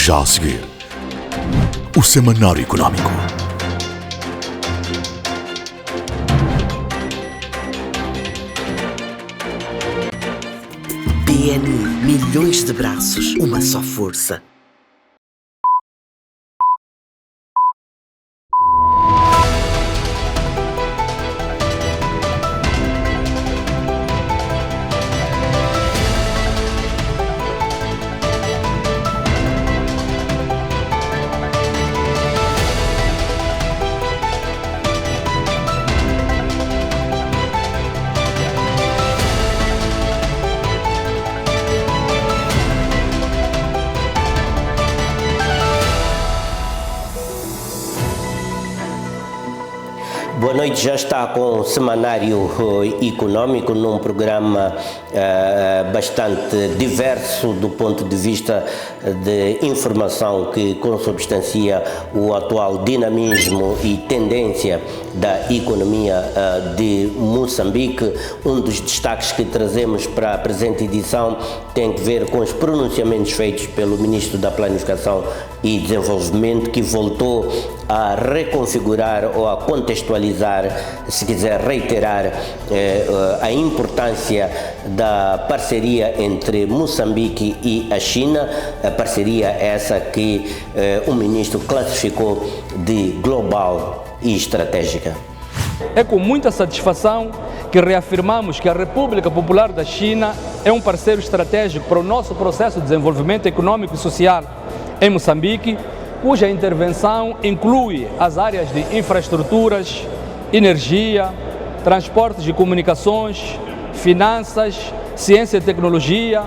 Já a seguir, o Semanário Económico. BNI, milhões de braços, uma só força. Boa noite, já está com o Semanário Económico num programa bastante diverso do ponto de vista de informação que consubstancia o atual dinamismo e tendência da economia de Moçambique. Um dos destaques que trazemos para a presente edição tem que ver com os pronunciamentos feitos pelo Ministro da Planificação e Desenvolvimento, que voltou a reconfigurar ou a contextualizar, se quiser reiterar, a importância da parceria entre Moçambique e a China, a parceria essa que o ministro classificou de global e estratégica. É com muita satisfação que reafirmamos que a República Popular da China é um parceiro estratégico para o nosso processo de desenvolvimento econômico e social em Moçambique, cuja intervenção inclui as áreas de infraestruturas, energia, transportes e comunicações, finanças, ciência e tecnologia,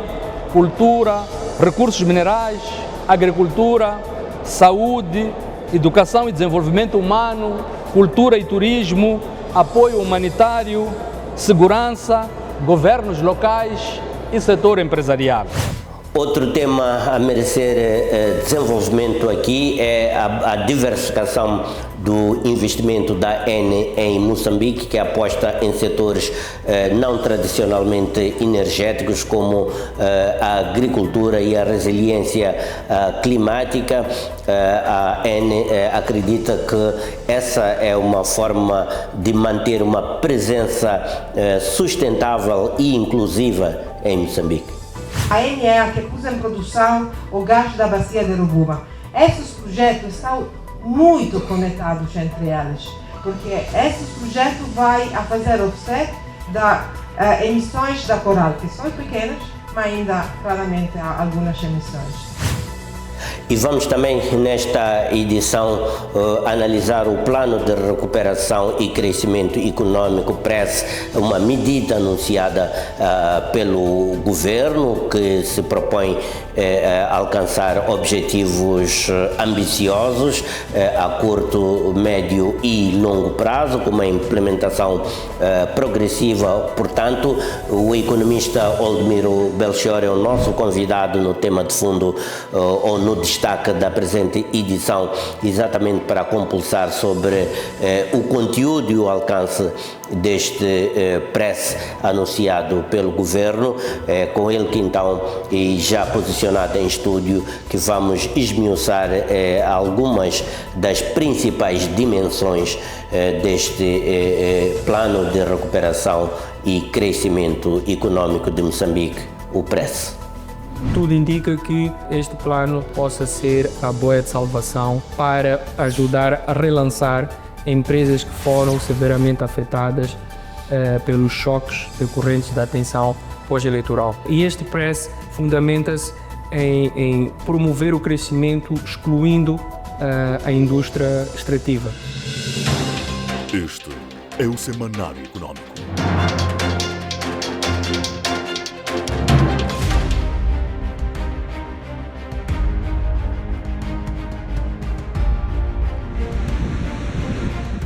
cultura, recursos minerais, agricultura, saúde, educação e desenvolvimento humano, cultura e turismo, apoio humanitário, segurança, governos locais e setor empresarial. Outro tema a merecer desenvolvimento aqui é a diversificação do investimento da ENE em Moçambique, que aposta em setores não tradicionalmente energéticos, como a agricultura e a resiliência climática. A ENE acredita que essa é uma forma de manter uma presença sustentável e inclusiva em Moçambique. A ENE é a que pôs em produção o gás da bacia de Rovuma. Esses projetos estão muito conectados entre eles, porque esses projetos vão a fazer offset das emissões da coral, que são pequenas, mas ainda claramente há algumas emissões. E vamos também nesta edição analisar o Plano de Recuperação e Crescimento Econômico PRES, uma medida anunciada pelo governo que se propõe alcançar objetivos ambiciosos a curto, médio e longo prazo, com uma implementação progressiva. Portanto, o economista Oldemiro Belchior é o nosso convidado no tema de fundo ou no destaque da presente edição, exatamente para compulsar sobre o conteúdo e o alcance deste PRES anunciado pelo governo. Com ele que então, e já posicionado em estúdio, que vamos esmiuçar algumas das principais dimensões deste plano de recuperação e crescimento econômico de Moçambique, o PRES. Tudo indica que este plano possa ser a boia de salvação para ajudar a relançar empresas que foram severamente afetadas pelos choques decorrentes da tensão pós-eleitoral. E este PRES fundamenta-se em promover o crescimento excluindo a indústria extrativa. Este é o Semanário Económico.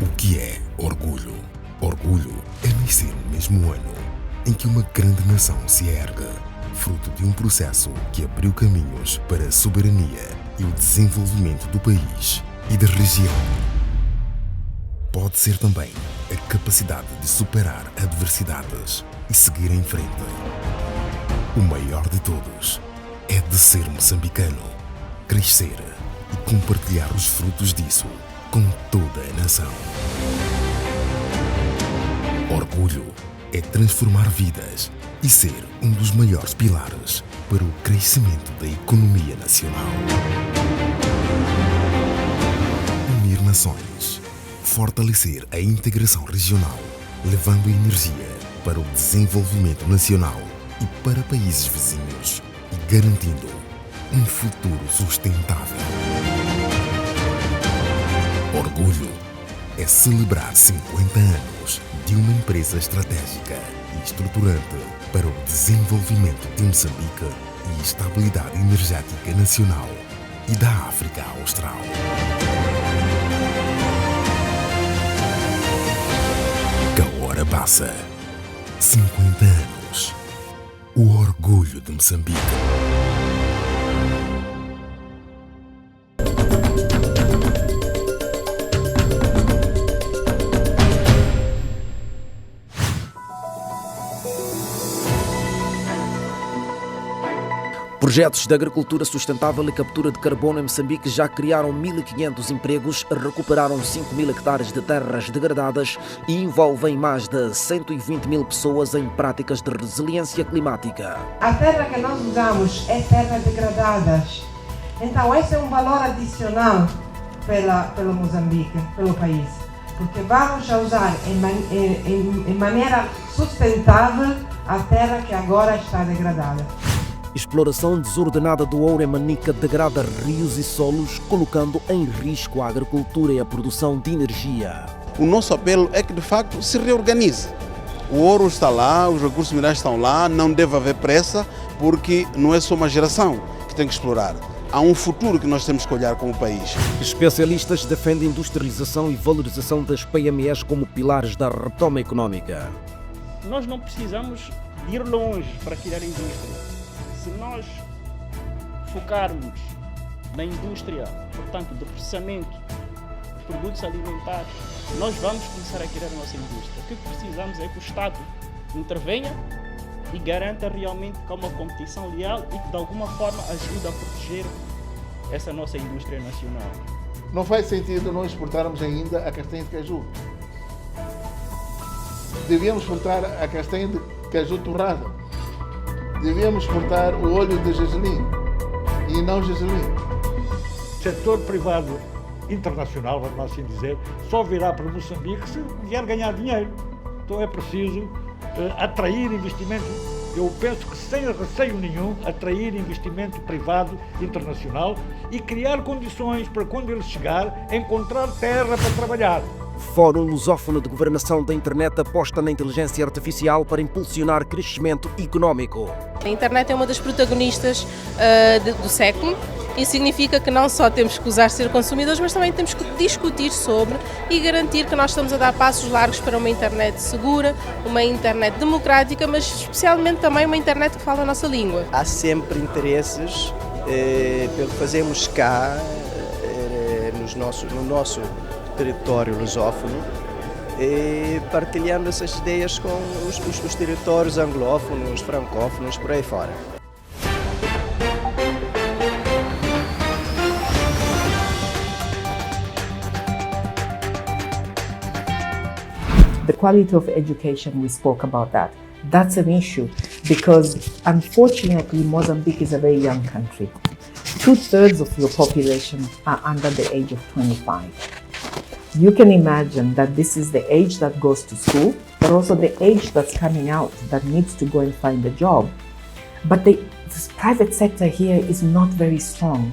O que é orgulho? Orgulho é nascer no mesmo ano em que uma grande nação se ergue, fruto de um processo que abriu caminhos para a soberania e o desenvolvimento do país e da região. Pode ser também a capacidade de superar adversidades e seguir em frente. O maior de todos é de ser moçambicano, crescer e compartilhar os frutos disso com toda a nação. Orgulho é transformar vidas e ser um dos maiores pilares para o crescimento da economia nacional. Unir nações, fortalecer a integração regional, levando energia para o desenvolvimento nacional e para países vizinhos e garantindo um futuro sustentável. Orgulho é celebrar 50 anos de uma empresa estratégica e estruturante para o desenvolvimento de Moçambique e estabilidade energética nacional e da África Austral. Kahora Bassa, 50 anos. O orgulho de Moçambique. Projetos de agricultura sustentável e captura de carbono em Moçambique já criaram 1.500 empregos, recuperaram 5.000 hectares de terras degradadas e envolvem mais de 120.000 pessoas em práticas de resiliência climática. A terra que nós usamos é terra degradada. Então esse é um valor adicional pelo Moçambique, pelo país. Porque vamos a usar em maneira sustentável a terra que agora está degradada. Exploração desordenada do ouro em Manica degrada rios e solos, colocando em risco a agricultura e a produção de energia. O nosso apelo é que, de facto, se reorganize. O ouro está lá, os recursos minerais estão lá, não deve haver pressa, porque não é só uma geração que tem que explorar. Há um futuro que nós temos que olhar como país. Especialistas defendem industrialização e valorização das PMEs como pilares da retoma econômica. Nós não precisamos ir longe para criar indústria. Se nós focarmos na indústria, portanto, do processamento de produtos alimentares, nós vamos começar a criar a nossa indústria. O que precisamos é que o Estado intervenha e garanta realmente que há uma competição leal e que de alguma forma ajude a proteger essa nossa indústria nacional. Não faz sentido nós exportarmos ainda a castanha de caju. Devíamos exportar a castanha de caju torrada. Devíamos exportar o óleo de gergelim e não gergelim. O setor privado internacional, vamos assim dizer, só virá para Moçambique se vier ganhar dinheiro. Então é preciso atrair investimento, eu penso que sem receio nenhum, atrair investimento privado internacional e criar condições para quando ele chegar, encontrar terra para trabalhar. Fórum Lusófono de Governação da Internet aposta na inteligência artificial para impulsionar crescimento económico. A internet é uma das protagonistas do século. Isso significa que não só temos que usar ser consumidores, mas também temos que discutir sobre e garantir que nós estamos a dar passos largos para uma internet segura, uma internet democrática, mas especialmente também uma internet que fala a nossa língua. Há sempre interesses pelo que fazemos cá, no nosso território lusófono, e partilhando essas ideias com os territórios anglófonos, francófonos, por aí fora. The quality of education, we spoke about that. That's an issue because unfortunately Mozambique is a very young country. 2/3 of your population are under the age of 25. You can imagine that this is the age that goes to school, but also the age that's coming out that needs to go and find a job. But this private sector here is not very strong.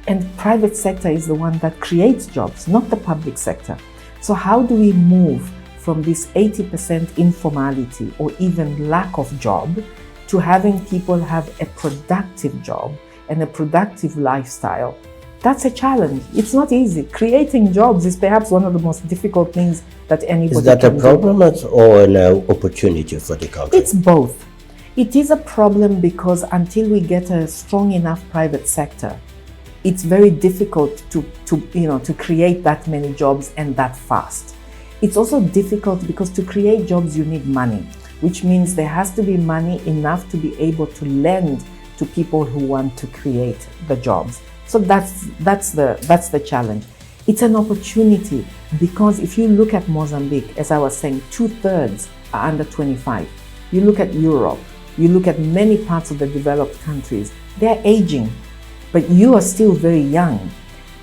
And private sector is the one that creates jobs, not the public sector. So how do we move from this 80% informality or even lack of job to having people have a productive job and a productive lifestyle? That's a challenge. It's not easy. Creating jobs is perhaps one of the most difficult things that anybody Is that can a problem do. or an opportunity for the country? It's both. It is a problem because until we get a strong enough private sector, it's very difficult to create that many jobs and that fast. It's also difficult because to create jobs you need money, which means there has to be money enough to be able to lend to people who want to create the jobs. So that's the challenge. It's an opportunity because if you look at Mozambique, as I was saying, 2/3 are under 25. You look at Europe, you look at many parts of the developed countries, they're aging, but you are still very young.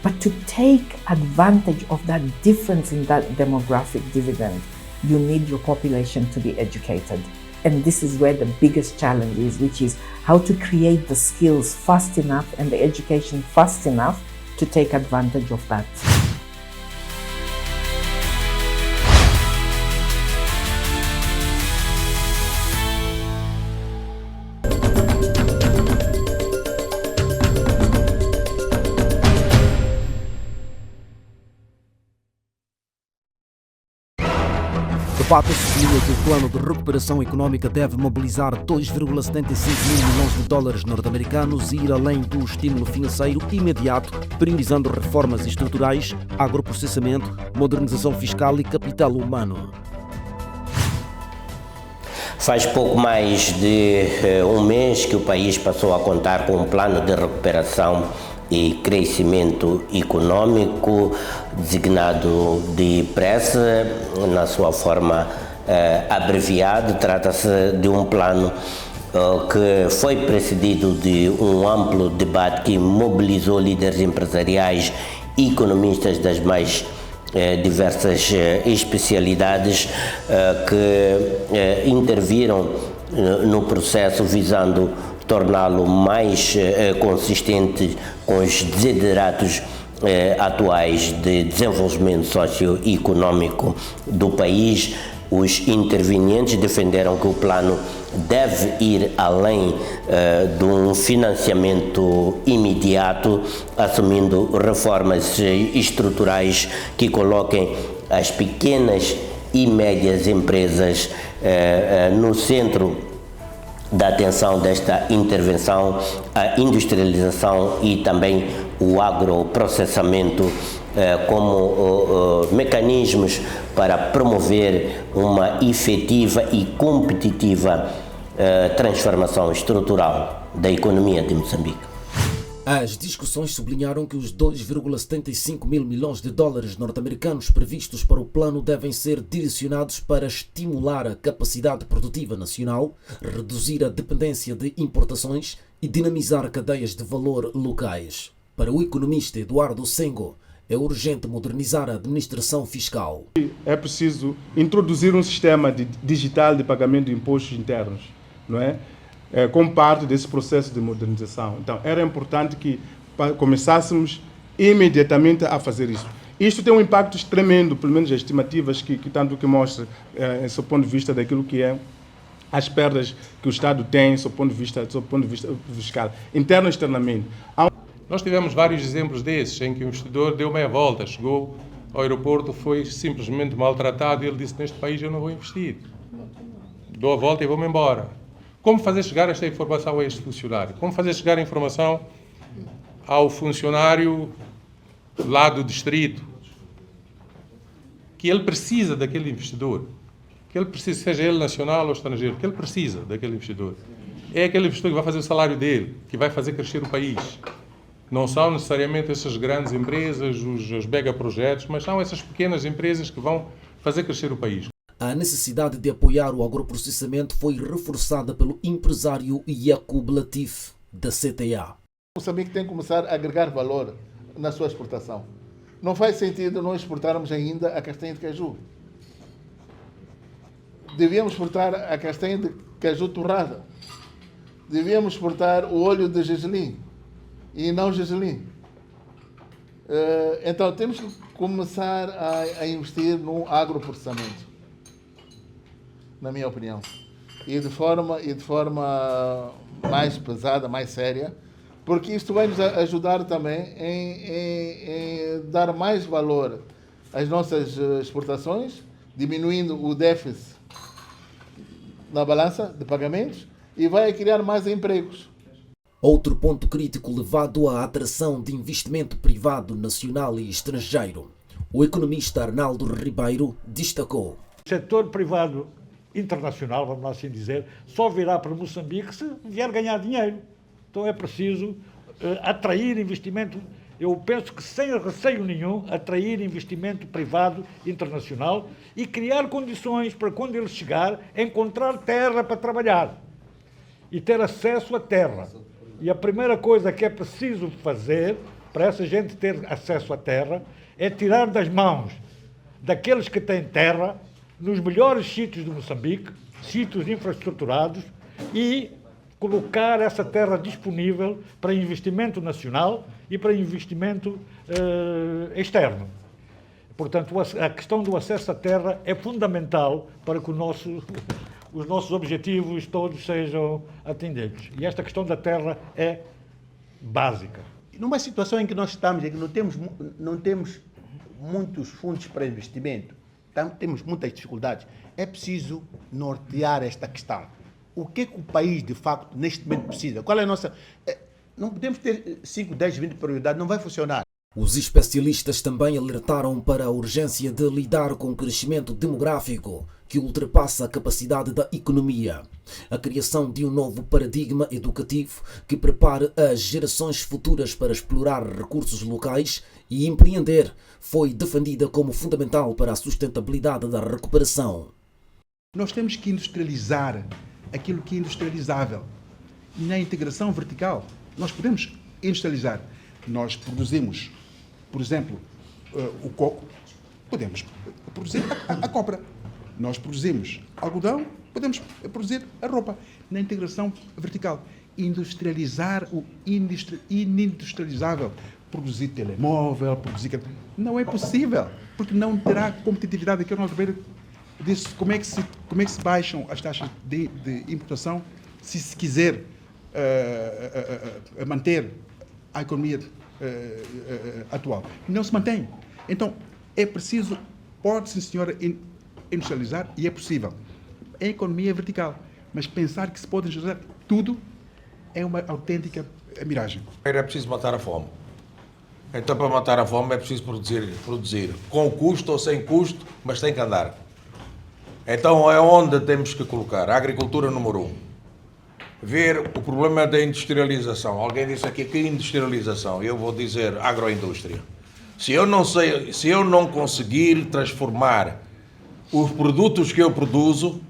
But to take advantage of that difference in that demographic dividend, you need your population to be educated. And this is where the biggest challenge is, which is how to create the skills fast enough and the education fast enough to take advantage of that. O debate sublinha que o plano de recuperação económica deve mobilizar 2,75 mil milhões de dólares norte-americanos e ir além do estímulo financeiro imediato, priorizando reformas estruturais, agroprocessamento, modernização fiscal e capital humano. Faz pouco mais de um mês que o país passou a contar com um plano de recuperação e crescimento econômico, designado de PRESS, na sua forma abreviada. Trata-se de um plano que foi precedido de um amplo debate que mobilizou líderes empresariais e economistas das mais diversas especialidades que interviram no processo, visando torná-lo mais consistente com os desideratos atuais de desenvolvimento socioeconômico do país. Os intervenientes defenderam que o plano deve ir além de um financiamento imediato, assumindo reformas estruturais que coloquem as pequenas e médias empresas no centro da atenção desta intervenção, a industrialização e também o agroprocessamento como mecanismos para promover uma efetiva e competitiva transformação estrutural da economia de Moçambique. As discussões sublinharam que os 2,75 mil milhões de dólares norte-americanos previstos para o plano devem ser direcionados para estimular a capacidade produtiva nacional, reduzir a dependência de importações e dinamizar cadeias de valor locais. Para o economista Eduardo Sengo, é urgente modernizar a administração fiscal. É preciso introduzir um sistema digital de pagamento de impostos internos, não é? Como parte desse processo de modernização. Então, era importante que começássemos imediatamente a fazer isso. Isto tem um impacto tremendo, pelo menos as estimativas que tanto que mostra, do ponto de vista daquilo que é as perdas que o Estado tem, do ponto de vista fiscal, interno e externamente. Nós tivemos vários exemplos desses, em que o investidor deu meia volta, chegou ao aeroporto, foi simplesmente maltratado e ele disse: neste país eu não vou investir. Dou a volta e vou-me embora. Como fazer chegar esta informação a este funcionário? Como fazer chegar a informação ao funcionário lá do distrito? Que ele precisa daquele investidor. Que ele precisa, seja ele nacional ou estrangeiro, que ele precisa daquele investidor. É aquele investidor que vai fazer o salário dele, que vai fazer crescer o país. Não são necessariamente essas grandes empresas, os megaprojetos, mas são essas pequenas empresas que vão fazer crescer o país. A necessidade de apoiar o agroprocessamento foi reforçada pelo empresário Yacoub Latif, da CTA. Moçambique tem que começar a agregar valor na sua exportação. Não faz sentido nós exportarmos ainda a castanha de caju. Devíamos exportar a castanha de caju torrada. Devíamos exportar o óleo de gergelim e não gergelim. Então temos que começar a investir no agroprocessamento, na minha opinião, e de forma mais pesada, mais séria, porque isto vai nos ajudar também em dar mais valor às nossas exportações, diminuindo o déficit na balança de pagamentos e vai criar mais empregos. Outro ponto crítico levado à atração de investimento privado nacional e estrangeiro. O economista Arnaldo Ribeiro destacou: o setor privado internacional, vamos assim dizer, só virá para Moçambique se vier ganhar dinheiro. Então é preciso atrair investimento, eu penso que sem receio nenhum, atrair investimento privado internacional e criar condições para, quando ele chegar, encontrar terra para trabalhar e ter acesso à terra. E a primeira coisa que é preciso fazer para essa gente ter acesso à terra é tirar das mãos daqueles que têm terra nos melhores sítios de Moçambique, sítios infraestruturados, e colocar essa terra disponível para investimento nacional e para investimento externo. Portanto, a questão do acesso à terra é fundamental para que os nossos objetivos todos sejam atendidos. E esta questão da terra é básica. Numa situação em que nós estamos, em que não temos muitos fundos para investimento, temos muitas dificuldades, é preciso nortear esta questão. O que é que o país, de facto, neste momento precisa? Qual é a nossa... Não podemos ter 5, 10, 20 prioridades, não vai funcionar. Os especialistas também alertaram para a urgência de lidar com o crescimento demográfico que ultrapassa a capacidade da economia. A criação de um novo paradigma educativo que prepare as gerações futuras para explorar recursos locais e empreender foi defendida como fundamental para a sustentabilidade da recuperação. Nós temos que industrializar aquilo que é industrializável. Na integração vertical, nós podemos industrializar. Nós produzimos, por exemplo, o coco, podemos produzir a copra. Nós produzimos algodão, podemos produzir a roupa. Na integração vertical, industrializar o inindustrializável. Produzir telemóvel, produzir... Não é possível, porque não terá competitividade. Aqui o nosso Ribeiro disse como é que se baixam as taxas de importação se se quiser manter a economia atual. Não se mantém. Então, é preciso, pode, sim senhora, industrializar, e é possível. É economia vertical, mas pensar que se pode industrializar tudo é uma autêntica miragem. É preciso matar a fome. Então, para matar a fome é preciso produzir com custo ou sem custo, mas tem que andar. Então, é onde temos que colocar a agricultura número 1. Ver o problema da industrialização. Alguém disse aqui que industrialização, eu vou dizer agroindústria. Se eu não conseguir transformar os produtos que eu produzo,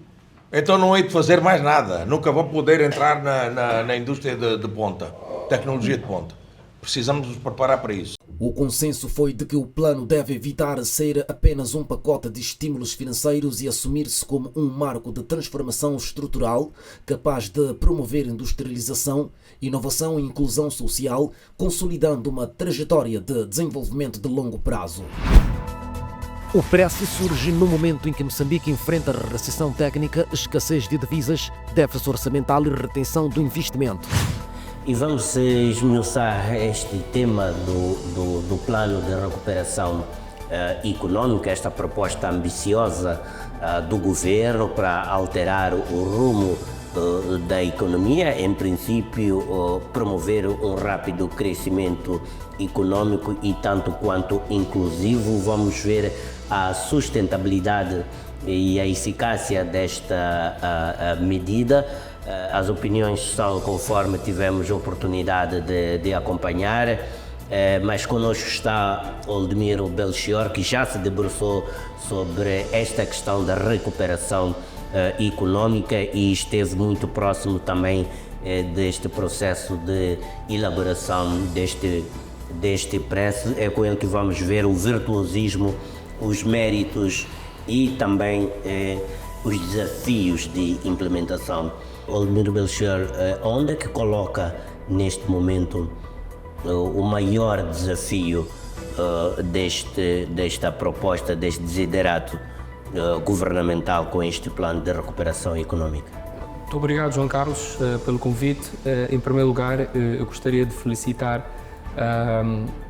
então não hei de fazer mais nada. Nunca vou poder entrar na indústria de ponta, tecnologia de ponta. Precisamos nos preparar para isso. O consenso foi de que o plano deve evitar ser apenas um pacote de estímulos financeiros e assumir-se como um marco de transformação estrutural capaz de promover industrialização, inovação e inclusão social, consolidando uma trajetória de desenvolvimento de longo prazo. O PRES surge no momento em que Moçambique enfrenta recessão técnica, escassez de divisas, déficit orçamental e retenção do investimento. E vamos esmiuçar este tema do plano de recuperação econômica, esta proposta ambiciosa do governo para alterar o rumo da economia, em princípio promover um rápido crescimento econômico e tanto quanto inclusivo. Vamos ver a sustentabilidade e a eficácia desta medida. As opiniões são conforme tivemos oportunidade de acompanhar, mas conosco está Oldemiro Belchior, que já se debruçou sobre esta questão da recuperação econômica e esteve muito próximo também deste processo de elaboração deste preço. É com ele que vamos ver o virtuosismo, os méritos e também os desafios de implementação. Oldemiro Belchior, onde é que coloca neste momento o maior desafio desta proposta, deste desiderato governamental com este plano de recuperação econômica? Muito obrigado, João Carlos, pelo convite. Em primeiro lugar, eu gostaria de felicitar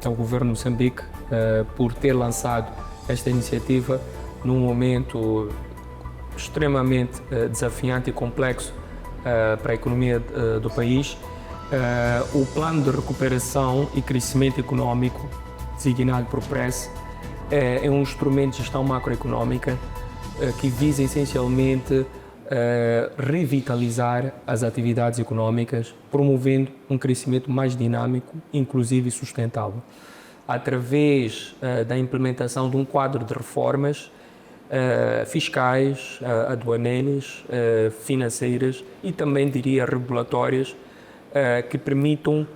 ao governo de Moçambique por ter lançado esta iniciativa num momento extremamente desafiante e complexo para a economia do país. O plano de recuperação e crescimento econômico, designado por PRES, é um instrumento de gestão macroeconômica que visa essencialmente revitalizar as atividades econômicas, promovendo um crescimento mais dinâmico, inclusivo e sustentável, através da implementação de um quadro de reformas fiscais, aduaneiras, financeiras e também, diria, regulatórias, que permitam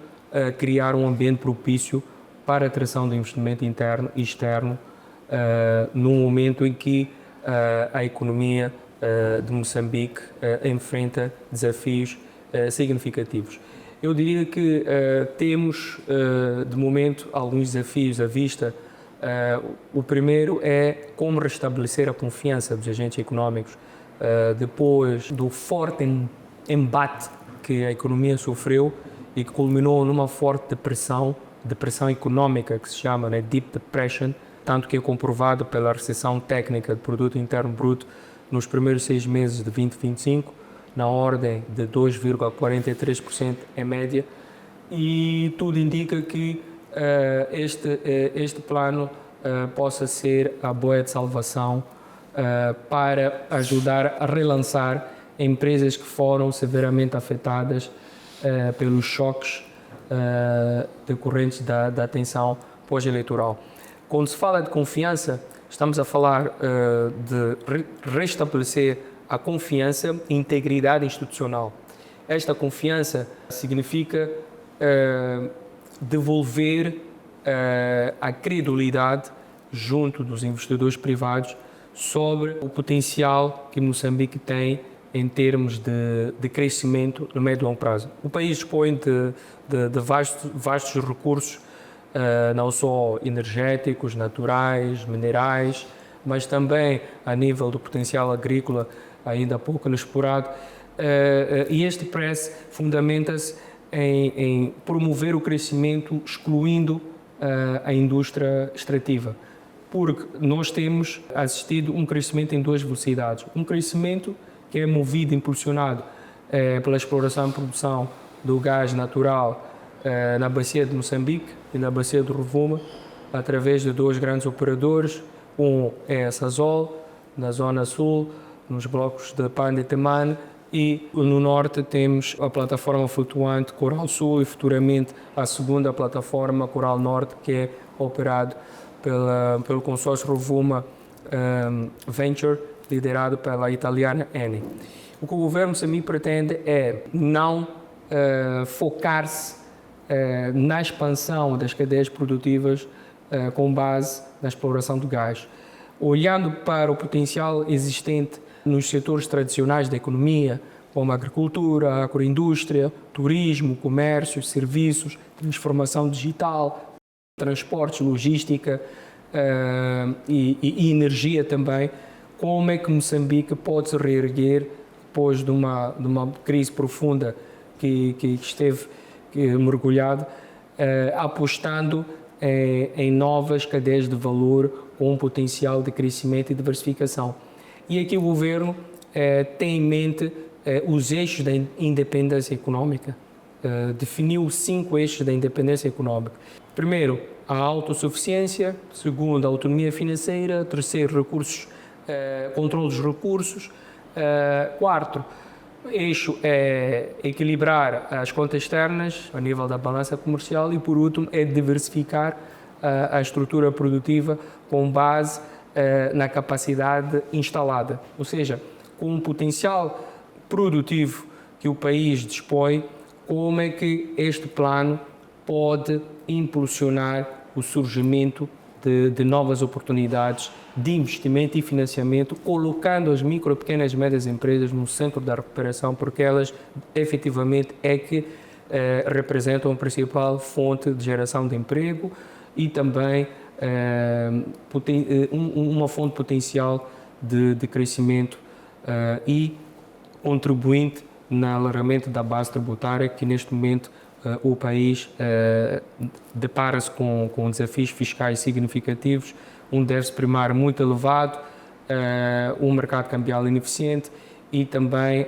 criar um ambiente propício para a atração de investimento interno e externo, num momento em que a economia de Moçambique enfrenta desafios significativos. Eu diria que temos, de momento, alguns desafios à vista. O primeiro é como restabelecer a confiança dos agentes econômicos depois do forte embate que a economia sofreu e que culminou numa forte depressão econômica que se chama, né, Deep Depression, tanto que é comprovado pela recessão técnica do Produto Interno Bruto nos primeiros 6 meses de 2025, na ordem de 2,43% em média, e tudo indica que este plano possa ser a boia de salvação para ajudar a relançar empresas que foram severamente afetadas pelos choques decorrentes da tensão pós-eleitoral. Quando se fala de confiança, estamos a falar de restabelecer a confiança e integridade institucional. Esta confiança significa devolver a credulidade junto dos investidores privados sobre o potencial que Moçambique tem em termos de crescimento no médio e longo prazo. O país dispõe de vastos recursos, não só energéticos, naturais, minerais, mas também a nível do potencial agrícola ainda pouco inexplorado. E este press fundamenta-se em promover o crescimento excluindo a indústria extrativa, porque nós temos assistido um crescimento em 2 velocidades. Um crescimento que é movido, impulsionado pela exploração e produção do gás natural na bacia de Moçambique e na bacia do Rovuma, através de 2 grandes operadores. Um é a Sasol, na zona sul, nos blocos de Panda e Temane, e no norte temos a plataforma flutuante Coral Sul e futuramente a segunda plataforma Coral Norte, que é operado pelo consórcio Rovuma Venture, liderado pela italiana Eni. O que o governo moçambicano pretende é não focar-se na expansão das cadeias produtivas com base na exploração do gás. Olhando para o potencial existente nos setores tradicionais da economia, como a agricultura, a agroindústria, turismo, comércio, serviços, transformação digital, transportes, logística e energia também, como é que Moçambique pode se reerguer depois de uma crise profunda que esteve mergulhado, apostando em novas cadeias de valor com um potencial de crescimento e diversificação. E aqui o governo tem em mente os eixos da independência econômica, definiu 5 eixos da independência econômica. Primeiro, a autossuficiência. Segundo, a autonomia financeira. Terceiro, controle dos recursos. Quarto, eixo é equilibrar as contas externas a nível da balança comercial e, por último, é diversificar a estrutura produtiva com base na capacidade instalada, ou seja, com o potencial produtivo que o país dispõe, como é que este plano pode impulsionar o surgimento de novas oportunidades de investimento e financiamento, colocando as micro, pequenas e médias empresas no centro da recuperação, porque elas efetivamente é que representam a principal fonte de geração de emprego e também uma fonte potencial de crescimento e contribuinte no alargamento da base tributária, que neste momento o país depara-se com desafios fiscais significativos, um déficit primário muito elevado, um mercado cambial ineficiente e também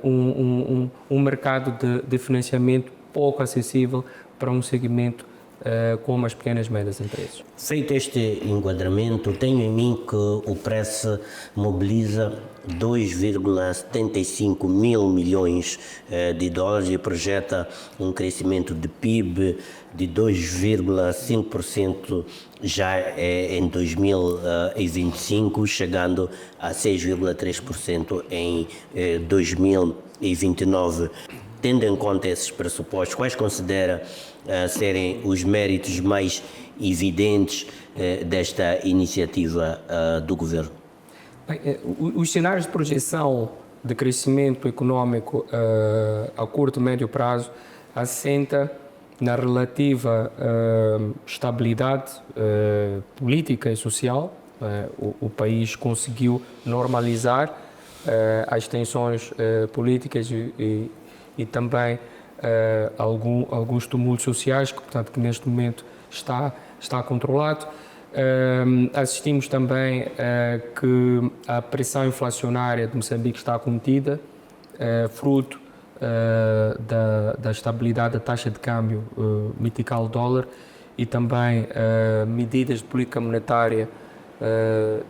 um mercado de financiamento pouco acessível para um segmento como as pequenas e médias empresas. Feito este enquadramento, tenho em mim que o PRESS mobiliza 2,75 mil milhões de dólares e projeta um crescimento de PIB de 2,5% já em 2025, chegando a 6,3% em 2029. Tendo em conta esses pressupostos, quais considera serem os méritos mais evidentes desta iniciativa do Governo? Bem, os cenários de projeção de crescimento econômico a curto e médio prazo assenta na relativa estabilidade política e social. O país conseguiu normalizar as tensões políticas e também alguns tumultos sociais, que neste momento está controlado. Assistimos também que a pressão inflacionária de Moçambique está contida, fruto da estabilidade da taxa de câmbio metical dólar e também medidas de política monetária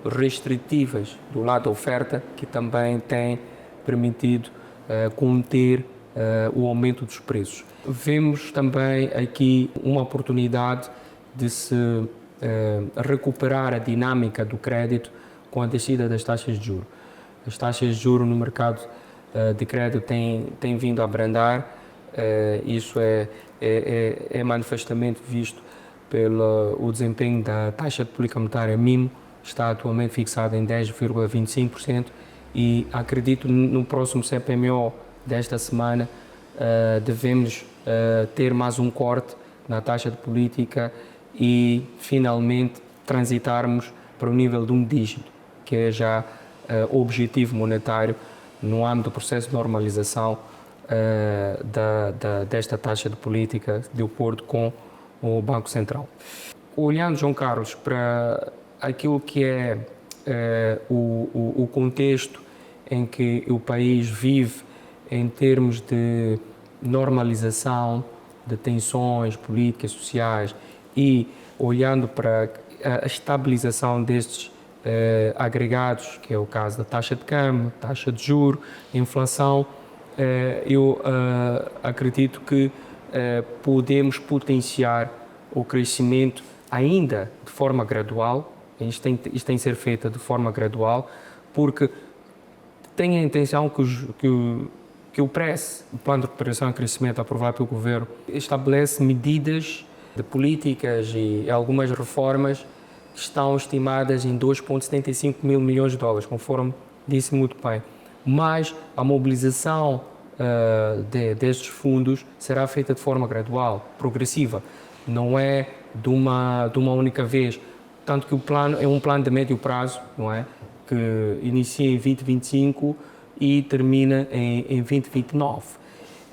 restritivas do lado da oferta, que também têm permitido conter o aumento dos preços. Vemos também aqui uma oportunidade de se recuperar a dinâmica do crédito com a descida das taxas de juros. As taxas de juros no mercado de crédito têm vindo a abrandar, isso é manifestamente visto pelo desempenho da taxa de política monetária MIMO, está atualmente fixada em 10,25% e acredito no próximo CPMO desta semana devemos ter mais um corte na taxa de política e finalmente transitarmos para o nível de um dígito, que é já o objetivo monetário no âmbito do processo de normalização desta taxa de política de acordo com o Banco Central. Olhando, João Carlos, para aquilo que é o contexto em que o país vive em termos de normalização de tensões políticas, sociais e olhando para a estabilização destes agregados, que é o caso da taxa de câmbio, taxa de juros, inflação, eu acredito que podemos potenciar o crescimento ainda de forma gradual. Isto tem de ser feito de forma gradual, porque tenho a intenção que o PRESS, o Plano de Recuperação e Crescimento aprovado pelo Governo, estabelece medidas de políticas e algumas reformas que estão estimadas em 2,75 mil milhões de dólares, conforme disse muito bem. Mas a mobilização destes fundos será feita de forma gradual, progressiva, não é de uma única vez. Tanto que o plano é um plano de médio prazo, não é? Que inicia em 2025 e termina em 2029.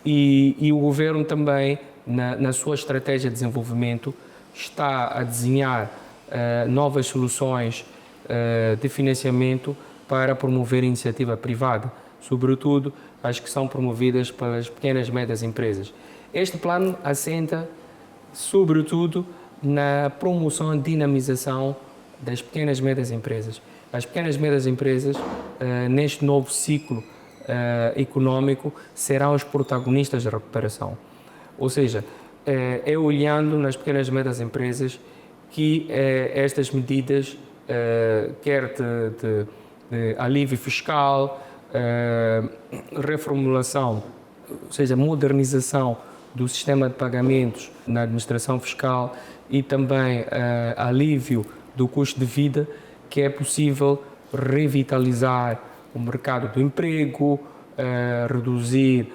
E o Governo também, na sua estratégia de desenvolvimento, está a desenhar novas soluções de financiamento para promover a iniciativa privada, sobretudo as que são promovidas pelas pequenas e médias empresas. Este plano assenta, sobretudo, na promoção e dinamização das pequenas e médias empresas. As pequenas e médias empresas, neste novo ciclo econômico, serão os protagonistas da recuperação. Ou seja, é olhando nas pequenas e médias empresas que estas medidas, quer de alívio fiscal, reformulação, ou seja, modernização do sistema de pagamentos na administração fiscal e também alívio do custo de vida, que é possível revitalizar o mercado do emprego, reduzir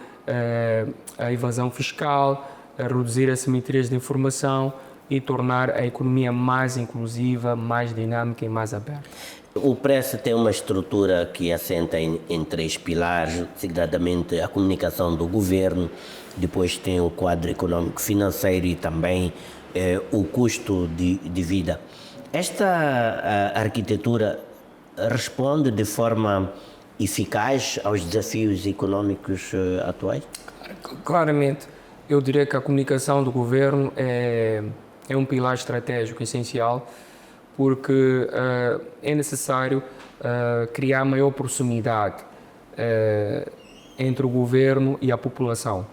a evasão fiscal, reduzir assimetrias de informação e tornar a economia mais inclusiva, mais dinâmica e mais aberta. O PRESS tem uma estrutura que assenta em três pilares, designadamente a comunicação do governo, depois tem o quadro econômico financeiro e também o custo de vida. Esta arquitetura responde de forma eficaz aos desafios econômicos atuais? Claramente, eu diria que a comunicação do governo é um pilar estratégico essencial, porque é necessário criar maior proximidade entre o governo e a população.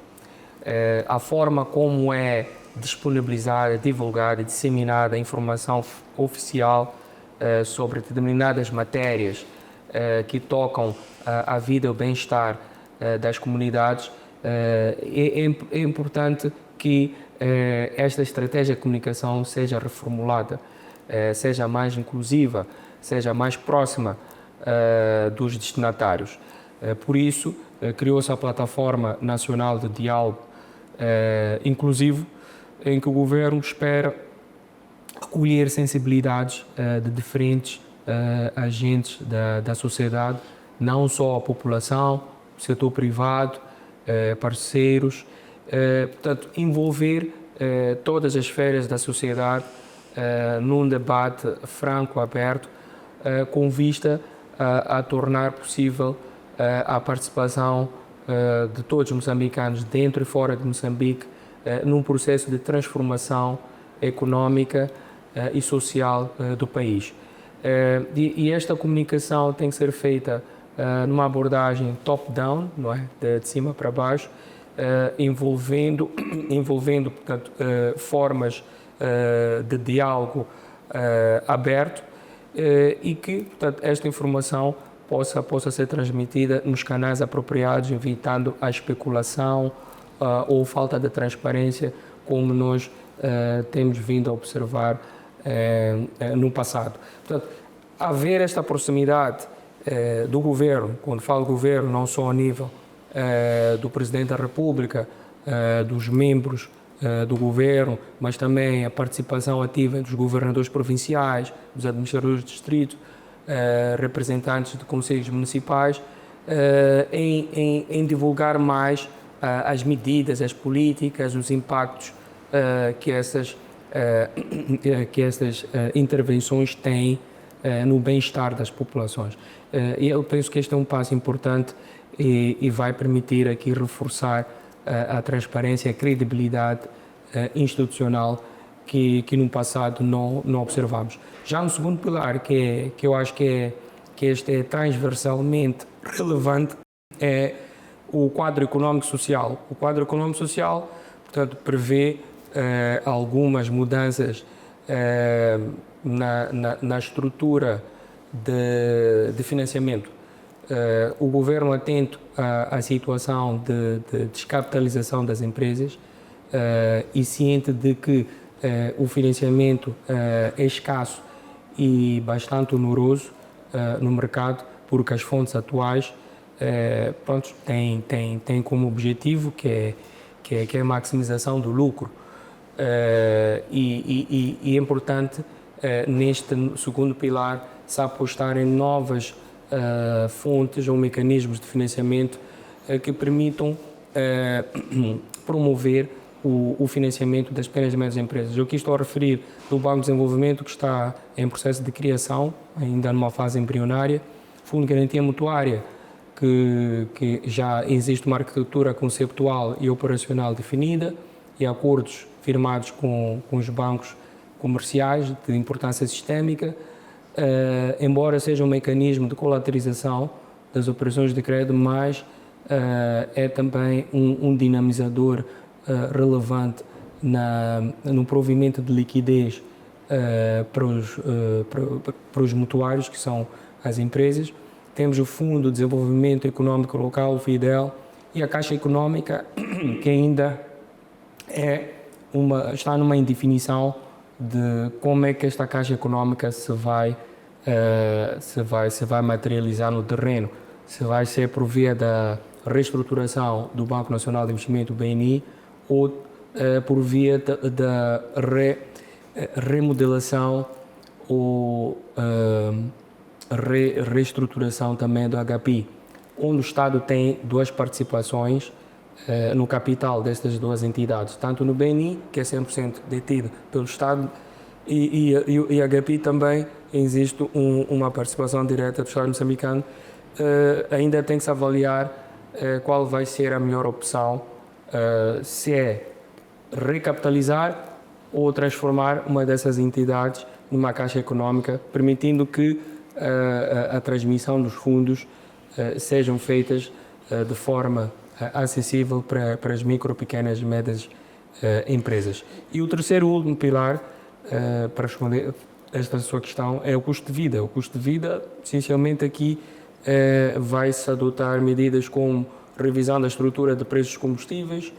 A forma como é disponibilizada, divulgada e disseminada a informação oficial sobre determinadas matérias que tocam a vida e o bem-estar das comunidades, é importante que esta estratégia de comunicação seja reformulada, seja mais inclusiva, seja mais próxima dos destinatários. Por isso, criou-se a Plataforma Nacional de Diálogo Inclusivo, em que o Governo espera acolher sensibilidades de diferentes agentes da sociedade, não só a população, o setor privado, parceiros, portanto, envolver todas as esferas da sociedade num debate franco, aberto, com vista a tornar possível a participação de todos os moçambicanos, dentro e fora de Moçambique, num processo de transformação económica e social do país. E esta comunicação tem que ser feita numa abordagem top-down, não é? De cima para baixo, envolvendo portanto, formas de diálogo aberto e que, portanto, esta informação possa ser transmitida nos canais apropriados, evitando a especulação ou falta de transparência, como nós temos vindo a observar no passado. Portanto, haver esta proximidade do governo, quando falo governo, não só a nível do Presidente da República, dos membros do governo, mas também a participação ativa dos governadores provinciais, dos administradores de distrito, representantes de conselhos municipais, em divulgar mais as medidas, as políticas, os impactos que essas intervenções têm no bem-estar das populações. E eu penso que este é um passo importante e vai permitir aqui reforçar a transparência e a credibilidade institucional que no passado não observamos. Já no segundo pilar, que eu acho que este é transversalmente relevante, é o quadro econômico-social. O quadro econômico-social, portanto, prevê algumas mudanças na estrutura de financiamento. O governo, atento à situação de descapitalização das empresas e ciente de que o financiamento é escasso e bastante oneroso no mercado, porque as fontes atuais têm como objetivo que é a maximização do lucro. E é importante, neste segundo pilar, se apostar em novas fontes ou mecanismos de financiamento que permitam promover o financiamento das pequenas e médias empresas. Eu aqui estou a referir do Banco de Desenvolvimento, que está em processo de criação, ainda numa fase embrionária, Fundo de Garantia Mutuária, que já existe uma arquitetura conceptual e operacional definida e acordos firmados com os bancos comerciais de importância sistémica, embora seja um mecanismo de colateralização das operações de crédito, mas é também um dinamizador relevante no provimento de liquidez para os mutuários, que são as empresas. Temos o Fundo de Desenvolvimento Econômico Local, o FIDEL, e a Caixa Econômica, que ainda está numa indefinição de como é que esta Caixa Econômica se vai materializar no terreno. Se vai ser por via da reestruturação do Banco Nacional de Investimento, o BNI, ou por via da remodelação ou reestruturação também do HPI, onde o Estado tem duas participações no capital destas duas entidades, tanto no BNI, que é 100% detido pelo Estado, e a HPI também existe uma participação direta do Estado moçambicano. Ainda tem que se avaliar qual vai ser a melhor opção, se é recapitalizar ou transformar uma dessas entidades numa caixa econômica, permitindo que a transmissão dos fundos sejam feitas de forma acessível para as micro, pequenas e médias empresas. E o terceiro e último pilar, para responder esta sua questão, é o custo de vida. O custo de vida, essencialmente aqui, vai-se adotar medidas como revisão da estrutura de preços de combustíveis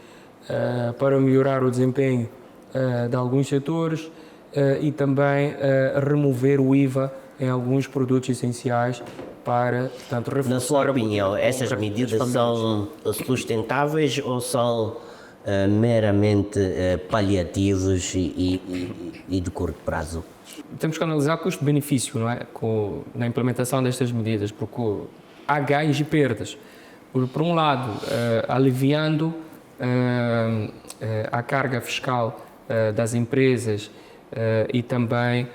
para melhorar o desempenho de alguns setores e também remover o IVA em alguns produtos essenciais para, portanto, reforçar... Na sua opinião, essas medidas são sustentáveis ou são meramente paliativos e de curto prazo? Temos que analisar custo-benefício, não é? Na implementação destas medidas, porque há ganhos e perdas. Por um lado, aliviando a carga fiscal das empresas e também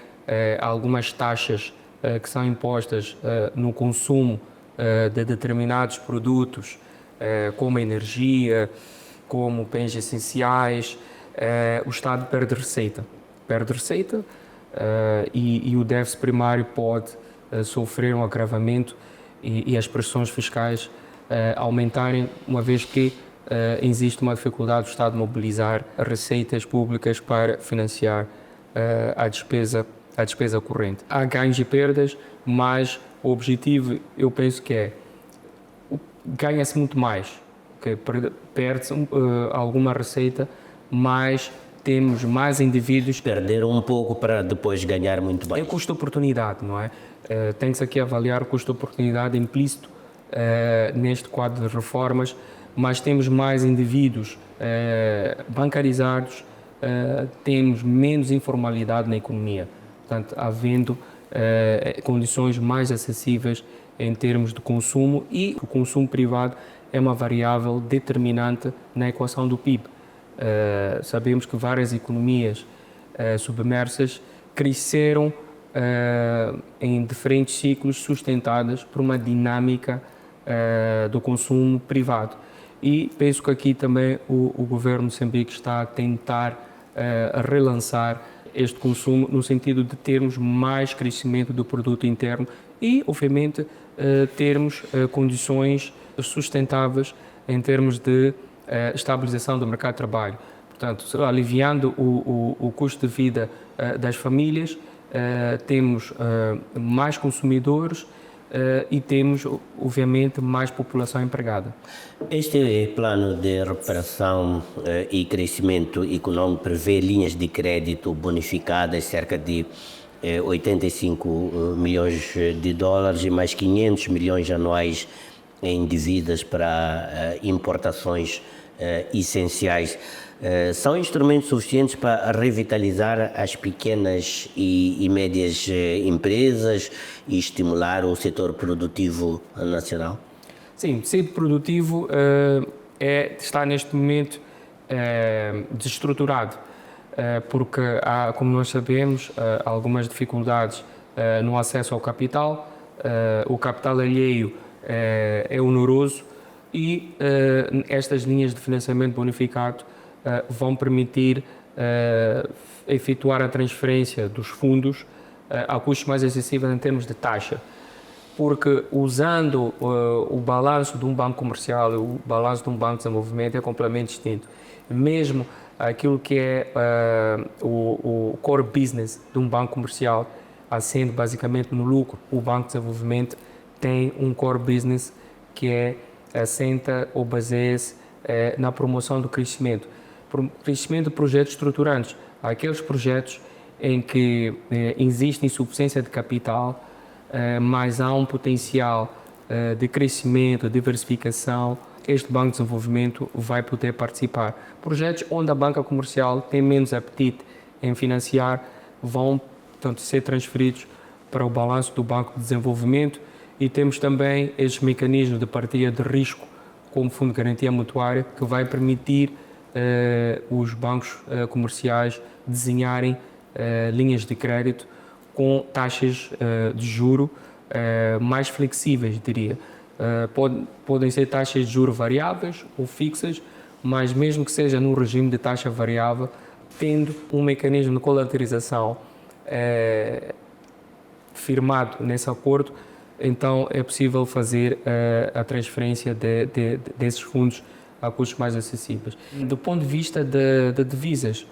algumas taxas que são impostas no consumo de determinados produtos, como energia, como bens essenciais, o Estado perde receita. Perde receita e o déficit primário pode sofrer um agravamento e as pressões fiscais aumentarem, uma vez que existe uma dificuldade do Estado mobilizar receitas públicas para financiar a despesa corrente. Há ganhos e perdas, mas o objetivo, eu penso que ganha-se muito mais, perde-se alguma receita, mas temos mais indivíduos... Perder um pouco para depois ganhar muito mais. É custo-oportunidade, não é? Tem-se aqui a avaliar o custo-oportunidade implícito neste quadro de reformas, mas temos mais indivíduos bancarizados, temos menos informalidade na economia, portanto, havendo condições mais acessíveis em termos de consumo, e o consumo privado é uma variável determinante na equação do PIB. Sabemos que várias economias submersas cresceram em diferentes ciclos sustentadas por uma dinâmica do consumo privado. E penso que aqui também o governo de Moçambique está a tentar relançar este consumo no sentido de termos mais crescimento do produto interno e, obviamente, termos condições sustentáveis em termos de estabilização do mercado de trabalho. Portanto, aliviando o custo de vida das famílias, temos mais consumidores e temos, obviamente, mais população empregada. Este plano de recuperação e crescimento econômico prevê linhas de crédito bonificadas, cerca de 85 milhões de dólares e mais 500 milhões anuais em dívidas para importações essenciais. São instrumentos suficientes para revitalizar as pequenas e médias empresas e estimular o setor produtivo nacional? Sim, o setor produtivo está neste momento desestruturado, porque há, como nós sabemos, algumas dificuldades no acesso ao capital, o capital alheio é onoroso e estas linhas de financiamento bonificado vão permitir efetuar a transferência dos fundos a custos mais acessíveis em termos de taxa, porque usando o balanço de um banco comercial e o balanço de um banco de desenvolvimento é completamente distinto. Mesmo aquilo que é o core business de um banco comercial, assente basicamente no lucro, o banco de desenvolvimento tem um core business que assenta ou baseia-se na promoção do crescimento de projetos estruturantes. Há aqueles projetos em que existe insuficiência de capital, mas há um potencial de crescimento, diversificação. Este Banco de Desenvolvimento vai poder participar. Projetos onde a banca comercial tem menos apetite em financiar vão, portanto, ser transferidos para o balanço do Banco de Desenvolvimento, e temos também estes mecanismos de partilha de risco, como Fundo de Garantia Mutuária, que vai permitir os bancos comerciais desenharem linhas de crédito com taxas de juro mais flexíveis, diria. Podem ser taxas de juro variáveis ou fixas, mas mesmo que seja num regime de taxa variável, Tendo um mecanismo de colateralização firmado nesse acordo, então é possível fazer a transferência desses fundos a custos mais acessíveis. Do ponto de vista de divisas,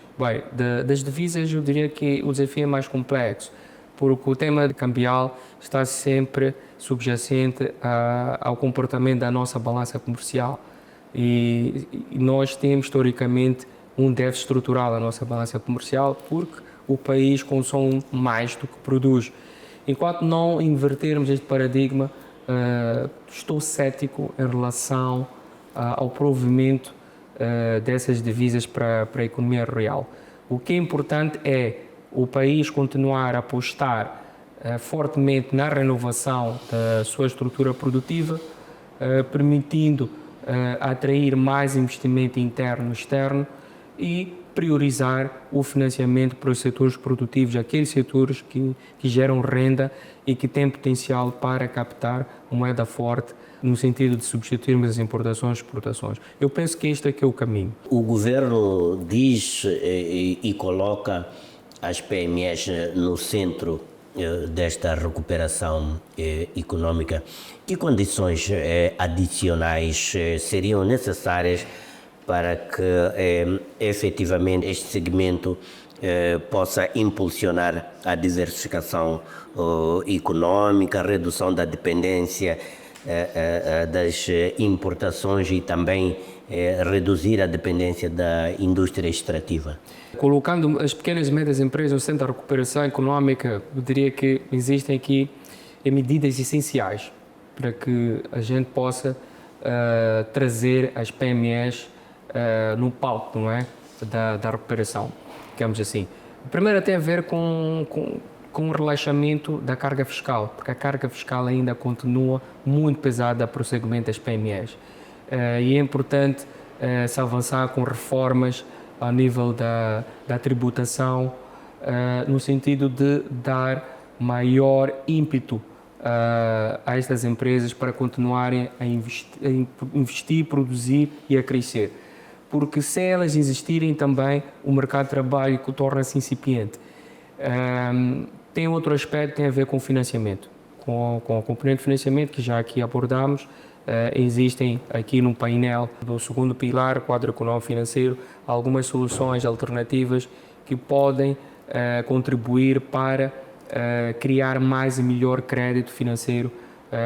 das divisas eu diria que o desafio é mais complexo, porque o tema cambial está sempre subjacente ao comportamento da nossa balança comercial e nós temos historicamente um déficit estrutural na nossa balança comercial porque o país consome mais do que produz. Enquanto não invertermos este paradigma, estou cético em relação ao provimento dessas divisas para a economia real. O que é importante é o país continuar a apostar fortemente na renovação da sua estrutura produtiva, permitindo atrair mais investimento interno e externo e priorizar o financiamento para os setores produtivos, aqueles setores que geram renda e que têm potencial para captar moeda forte no sentido de substituirmos as importações e exportações. Eu penso que este é que é o caminho. O governo diz e coloca as PMEs no centro desta recuperação econômica. Que condições adicionais seriam necessárias para que efetivamente este segmento possa impulsionar a diversificação econômica, a redução da dependência das importações e também reduzir a dependência da indústria extrativa? Colocando as pequenas e médias empresas no centro da recuperação econômica, eu diria que existem aqui medidas essenciais para que a gente possa trazer as PMEs no palco, não é? Da recuperação, digamos assim. A primeira tem a ver com o relaxamento da carga fiscal, porque a carga fiscal ainda continua muito pesada para o segmento das PMEs. E é importante se avançar com reformas ao nível da tributação, no sentido de dar maior ímpeto a estas empresas para continuarem a investir, produzir e a crescer. Porque se elas existirem também, o mercado de trabalho torna-se incipiente. Tem outro aspecto que tem a ver com o financiamento, com a componente de financiamento que já aqui abordamos. Existem aqui no painel do segundo pilar, quadro econômico financeiro, algumas soluções alternativas que podem contribuir para criar mais e melhor crédito financeiro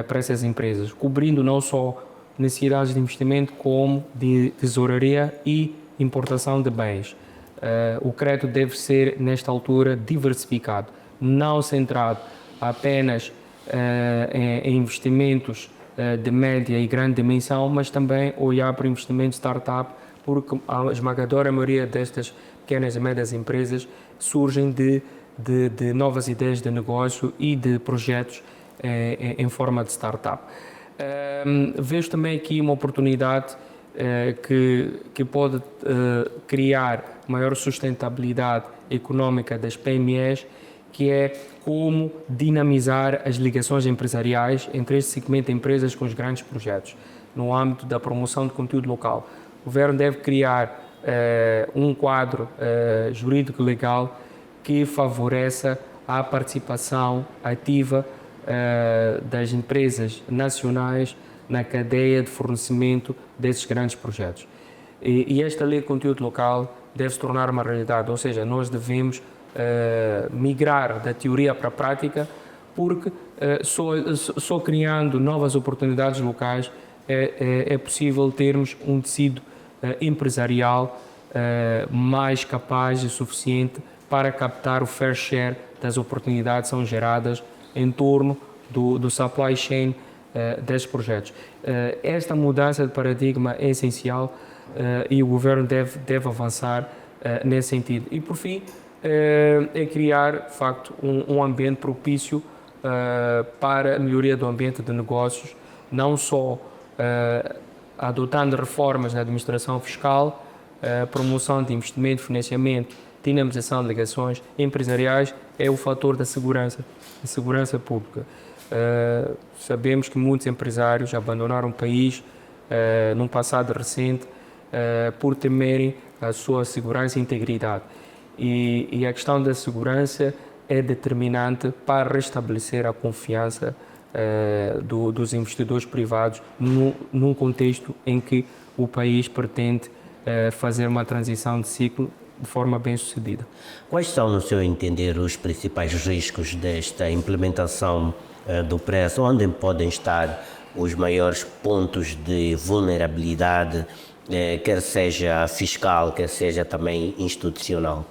para essas empresas, cobrindo não só necessidades de investimento como de tesouraria e importação de bens. O crédito deve ser, nesta altura, diversificado, não centrado apenas em investimentos de média e grande dimensão, mas também olhar para investimentos de startup, porque a esmagadora maioria destas pequenas e médias empresas surgem de novas ideias de negócio e de projetos em forma de startup. Vejo também aqui uma oportunidade que pode criar maior sustentabilidade econômica das PMEs, que é como dinamizar as ligações empresariais entre este segmento de empresas com os grandes projetos, no âmbito da promoção de conteúdo local. O governo deve criar um quadro jurídico legal que favoreça a participação ativa das empresas nacionais na cadeia de fornecimento desses grandes projetos. E esta lei de conteúdo local deve se tornar uma realidade, ou seja, nós devemos migrar da teoria para a prática, porque só criando novas oportunidades locais é possível termos um tecido empresarial mais capaz e suficiente para captar o fair share das oportunidades que são geradas em torno do supply chain desses projetos. Esta mudança de paradigma é essencial e o governo deve avançar nesse sentido. E, por fim, é criar, de facto, um ambiente propício para a melhoria do ambiente de negócios, não só adotando reformas na administração fiscal, promoção de investimento, financiamento, dinamização de ligações empresariais, é o fator da segurança pública. Sabemos que muitos empresários abandonaram o país num passado recente por temerem a sua segurança e integridade. E a questão da segurança é determinante para restabelecer a confiança dos investidores privados num contexto em que o país pretende fazer uma transição de ciclo de forma bem sucedida. Quais são, no seu entender, os principais riscos desta implementação do preço? Onde podem estar os maiores pontos de vulnerabilidade, quer seja fiscal, quer seja também institucional?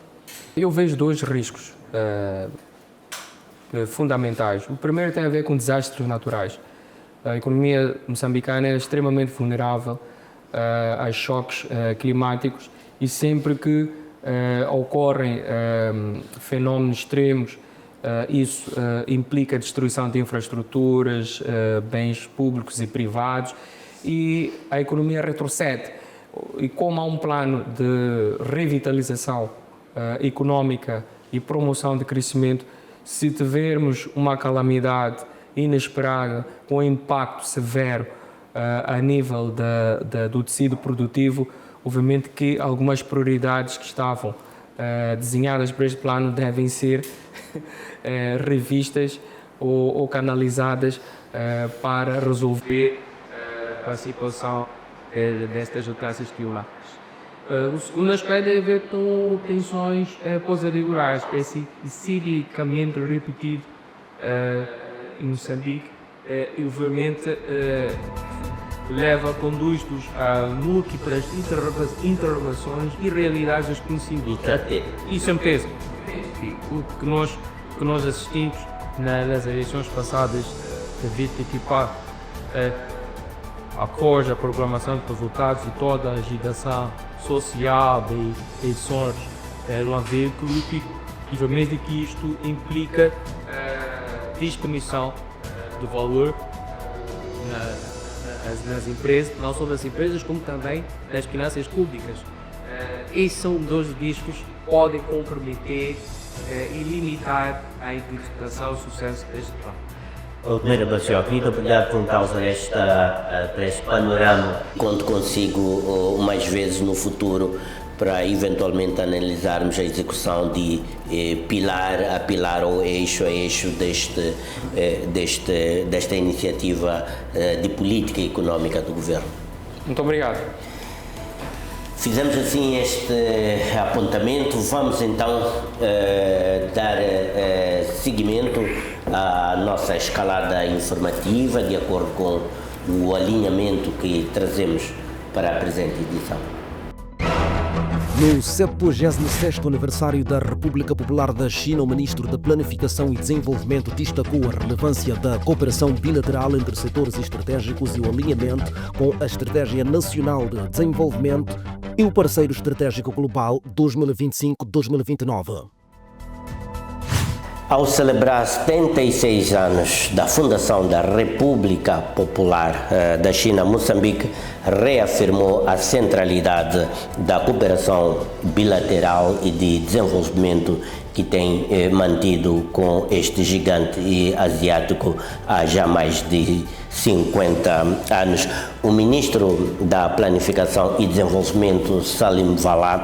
Eu vejo dois riscos fundamentais. O primeiro tem a ver com desastres naturais. A economia moçambicana é extremamente vulnerável a choques climáticos e sempre que ocorrem fenómenos extremos, isso implica a destruição de infraestruturas, bens públicos e privados, e a economia retrocede. E como há um plano de revitalização económica e promoção de crescimento, se tivermos uma calamidade inesperada com impacto severo a nível do tecido produtivo, obviamente que algumas prioridades que estavam desenhadas para este plano devem ser revistas ou canalizadas para resolver a situação destas alterações climáticas. O segundo aspecto tem a ver com tensões pós-eleitorais, esse ciclicamente repetido em Moçambique, e obviamente conduz-nos a múltiplas interrogações e realidades desconhecidas. Isso é um peso. O que nós assistimos nas eleições passadas devido equipar após a proclamação de resultados e toda a agitação social de eleições no haver político, obviamente que isto implica diminuição de valor nas empresas, não só das empresas, como também das finanças públicas. Esses são dois riscos que podem comprometer e limitar a implementação e o sucesso deste plano. Primeiro, Bacio, muito obrigado por causa deste panorama. Conto consigo mais vezes no futuro para eventualmente analisarmos a execução de pilar a pilar ou eixo a eixo desta iniciativa de política económica do governo. Muito obrigado. Fizemos assim este apontamento, vamos então dar seguimento à nossa escalada informativa de acordo com o alinhamento que trazemos para a presente edição. No 76º aniversário da República Popular da China, o Ministro da Planificação e Desenvolvimento destacou a relevância da cooperação bilateral entre setores estratégicos e o alinhamento com a Estratégia Nacional de Desenvolvimento e o Parceiro Estratégico Global 2025-2029. Ao celebrar 76 anos da fundação da República Popular da China, Moçambique reafirmou a centralidade da cooperação bilateral e de desenvolvimento que tem mantido com este gigante asiático há já mais de 50 anos. O ministro da Planificação e Desenvolvimento, Salim Vala,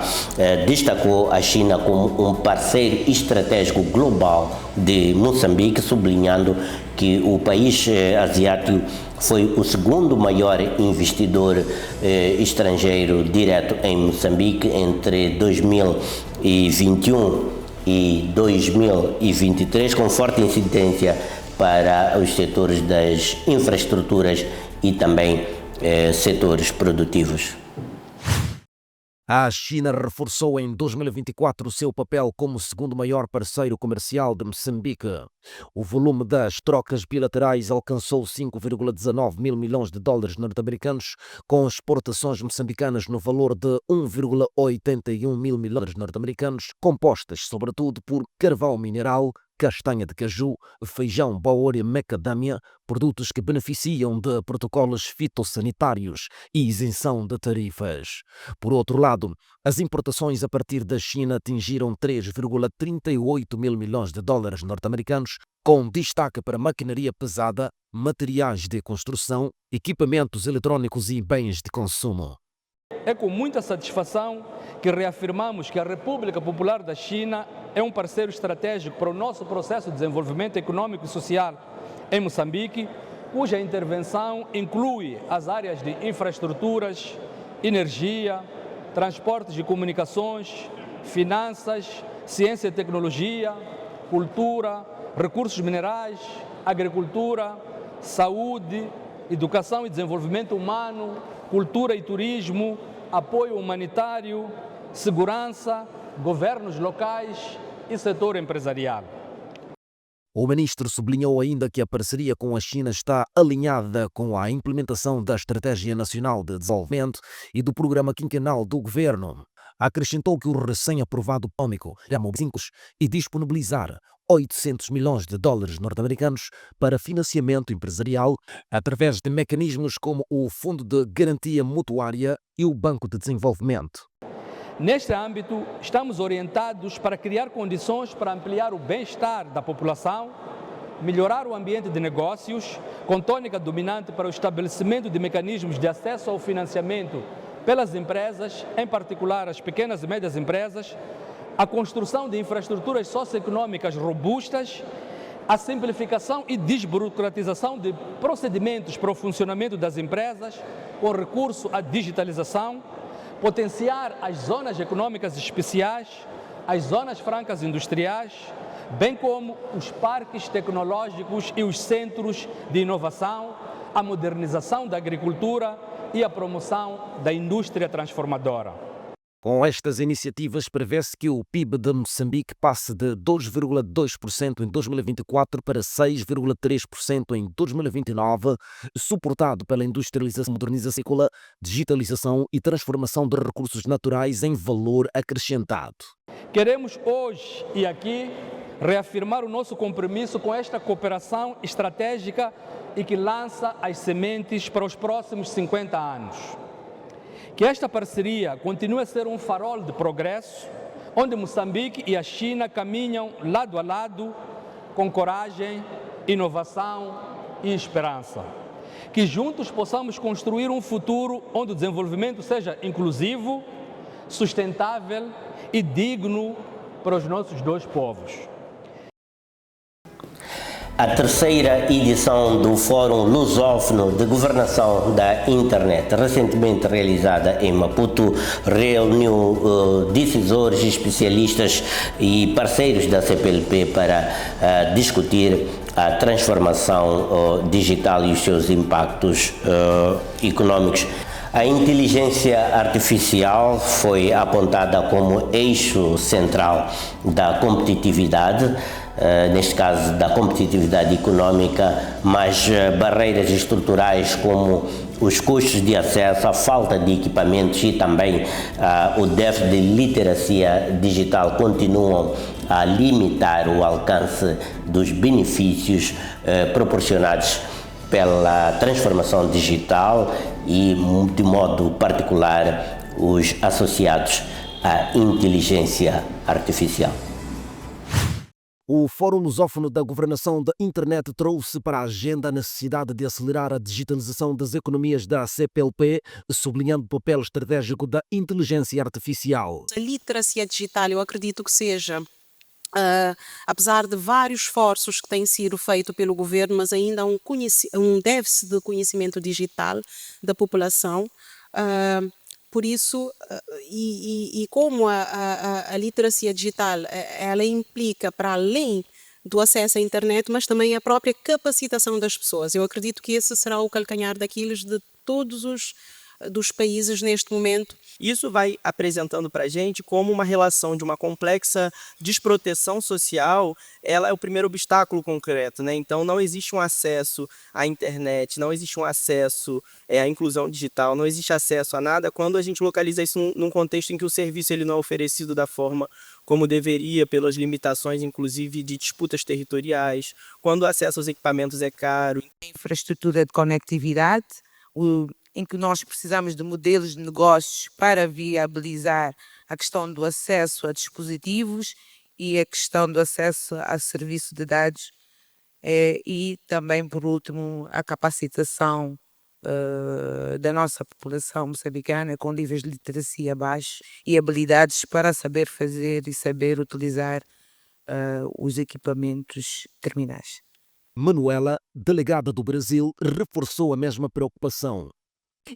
destacou a China como um parceiro estratégico global de Moçambique, sublinhando que o país asiático foi o segundo maior investidor estrangeiro direto em Moçambique entre 2021 e 2023, com forte incidência para os setores das infraestruturas e também setores produtivos. A China reforçou em 2024 o seu papel como segundo maior parceiro comercial de Moçambique. O volume das trocas bilaterais alcançou 5,19 mil milhões de dólares norte-americanos, com exportações moçambicanas no valor de 1,81 mil milhões norte-americanos, compostas sobretudo por carvão mineral, castanha de caju, feijão, baor e macadâmia, produtos que beneficiam de protocolos fitossanitários e isenção de tarifas. Por outro lado, as importações a partir da China atingiram 3,38 mil milhões de dólares norte-americanos, com destaque para maquinaria pesada, materiais de construção, equipamentos eletrônicos e bens de consumo. É com muita satisfação que reafirmamos que a República Popular da China é um parceiro estratégico para o nosso processo de desenvolvimento econômico e social em Moçambique, cuja intervenção inclui as áreas de infraestruturas, energia, transportes e comunicações, finanças, ciência e tecnologia, cultura, recursos minerais, agricultura, saúde, educação e desenvolvimento humano, cultura e turismo, apoio humanitário, segurança, governos locais e setor empresarial. O ministro sublinhou ainda que a parceria com a China está alinhada com a implementação da Estratégia Nacional de Desenvolvimento e do Programa Quinquenal do Governo. Acrescentou que o recém-aprovado POMICO irá mobilizar e disponibilizar 800 milhões de dólares norte-americanos para financiamento empresarial através de mecanismos como o Fundo de Garantia Mutuária e o Banco de Desenvolvimento. Neste âmbito, estamos orientados para criar condições para ampliar o bem-estar da população, melhorar o ambiente de negócios, com tônica dominante para o estabelecimento de mecanismos de acesso ao financiamento pelas empresas, em particular as pequenas e médias empresas, a construção de infraestruturas socioeconômicas robustas, a simplificação e desburocratização de procedimentos para o funcionamento das empresas, com recurso à digitalização, potenciar as zonas econômicas especiais, as zonas francas industriais, bem como os parques tecnológicos e os centros de inovação, a modernização da agricultura e a promoção da indústria transformadora. Com estas iniciativas, prevê-se que o PIB de Moçambique passe de 2,2% em 2024 para 6,3% em 2029, suportado pela industrialização, modernização agrícola, digitalização e transformação de recursos naturais em valor acrescentado. Queremos hoje e aqui reafirmar o nosso compromisso com esta cooperação estratégica e que lança as sementes para os próximos 50 anos. Que esta parceria continue a ser um farol de progresso, onde Moçambique e a China caminham lado a lado, com coragem, inovação e esperança. Que juntos possamos construir um futuro onde o desenvolvimento seja inclusivo, sustentável e digno para os nossos dois povos. A terceira edição do Fórum Lusófono de Governação da Internet, recentemente realizada em Maputo, reuniu decisores, especialistas e parceiros da CPLP para discutir a transformação digital e os seus impactos econômicos. A inteligência artificial foi apontada como eixo central da competitividade, neste caso da competitividade econômica, mas barreiras estruturais como os custos de acesso, a falta de equipamentos e também o déficit de literacia digital continuam a limitar o alcance dos benefícios proporcionados pela transformação digital e, de modo particular, os associados à inteligência artificial. O Fórum Lusófono da Governação da Internet trouxe para a agenda a necessidade de acelerar a digitalização das economias da CPLP, sublinhando o papel estratégico da inteligência artificial. A literacia digital, eu acredito que seja, apesar de vários esforços que têm sido feitos pelo governo, mas ainda há um déficit de conhecimento digital da população. Por isso, e como a literacia digital, ela implica para além do acesso à internet, mas também a própria capacitação das pessoas. Eu acredito que esse será o calcanhar daqueles de todos dos países neste momento. Isso vai apresentando para a gente como uma relação de uma complexa desproteção social, ela é o primeiro obstáculo concreto, né? Então não existe um acesso à internet, não existe um acesso à inclusão digital, não existe acesso a nada quando a gente localiza isso num contexto em que o serviço ele não é oferecido da forma como deveria, pelas limitações inclusive de disputas territoriais, quando o acesso aos equipamentos é caro. Infraestrutura de conectividade, em que nós precisamos de modelos de negócios para viabilizar a questão do acesso a dispositivos e a questão do acesso a serviço de dados e também, por último, a capacitação da nossa população moçambicana com níveis de literacia baixos e habilidades para saber fazer e saber utilizar os equipamentos terminais. Manuela, delegada do Brasil, reforçou a mesma preocupação.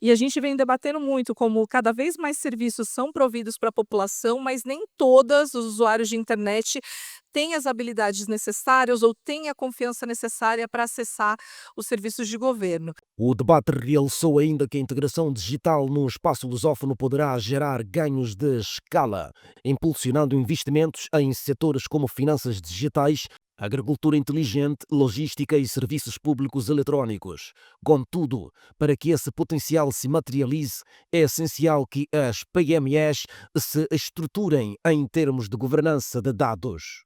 E a gente vem debatendo muito como cada vez mais serviços são providos para a população, mas nem todos os usuários de internet têm as habilidades necessárias ou têm a confiança necessária para acessar os serviços de governo. O debate realçou ainda que a integração digital no espaço lusófono poderá gerar ganhos de escala, impulsionando investimentos em setores como finanças digitais, agricultura inteligente, logística e serviços públicos eletrônicos. Contudo, para que esse potencial se materialize, é essencial que as PMEs se estruturem em termos de governança de dados.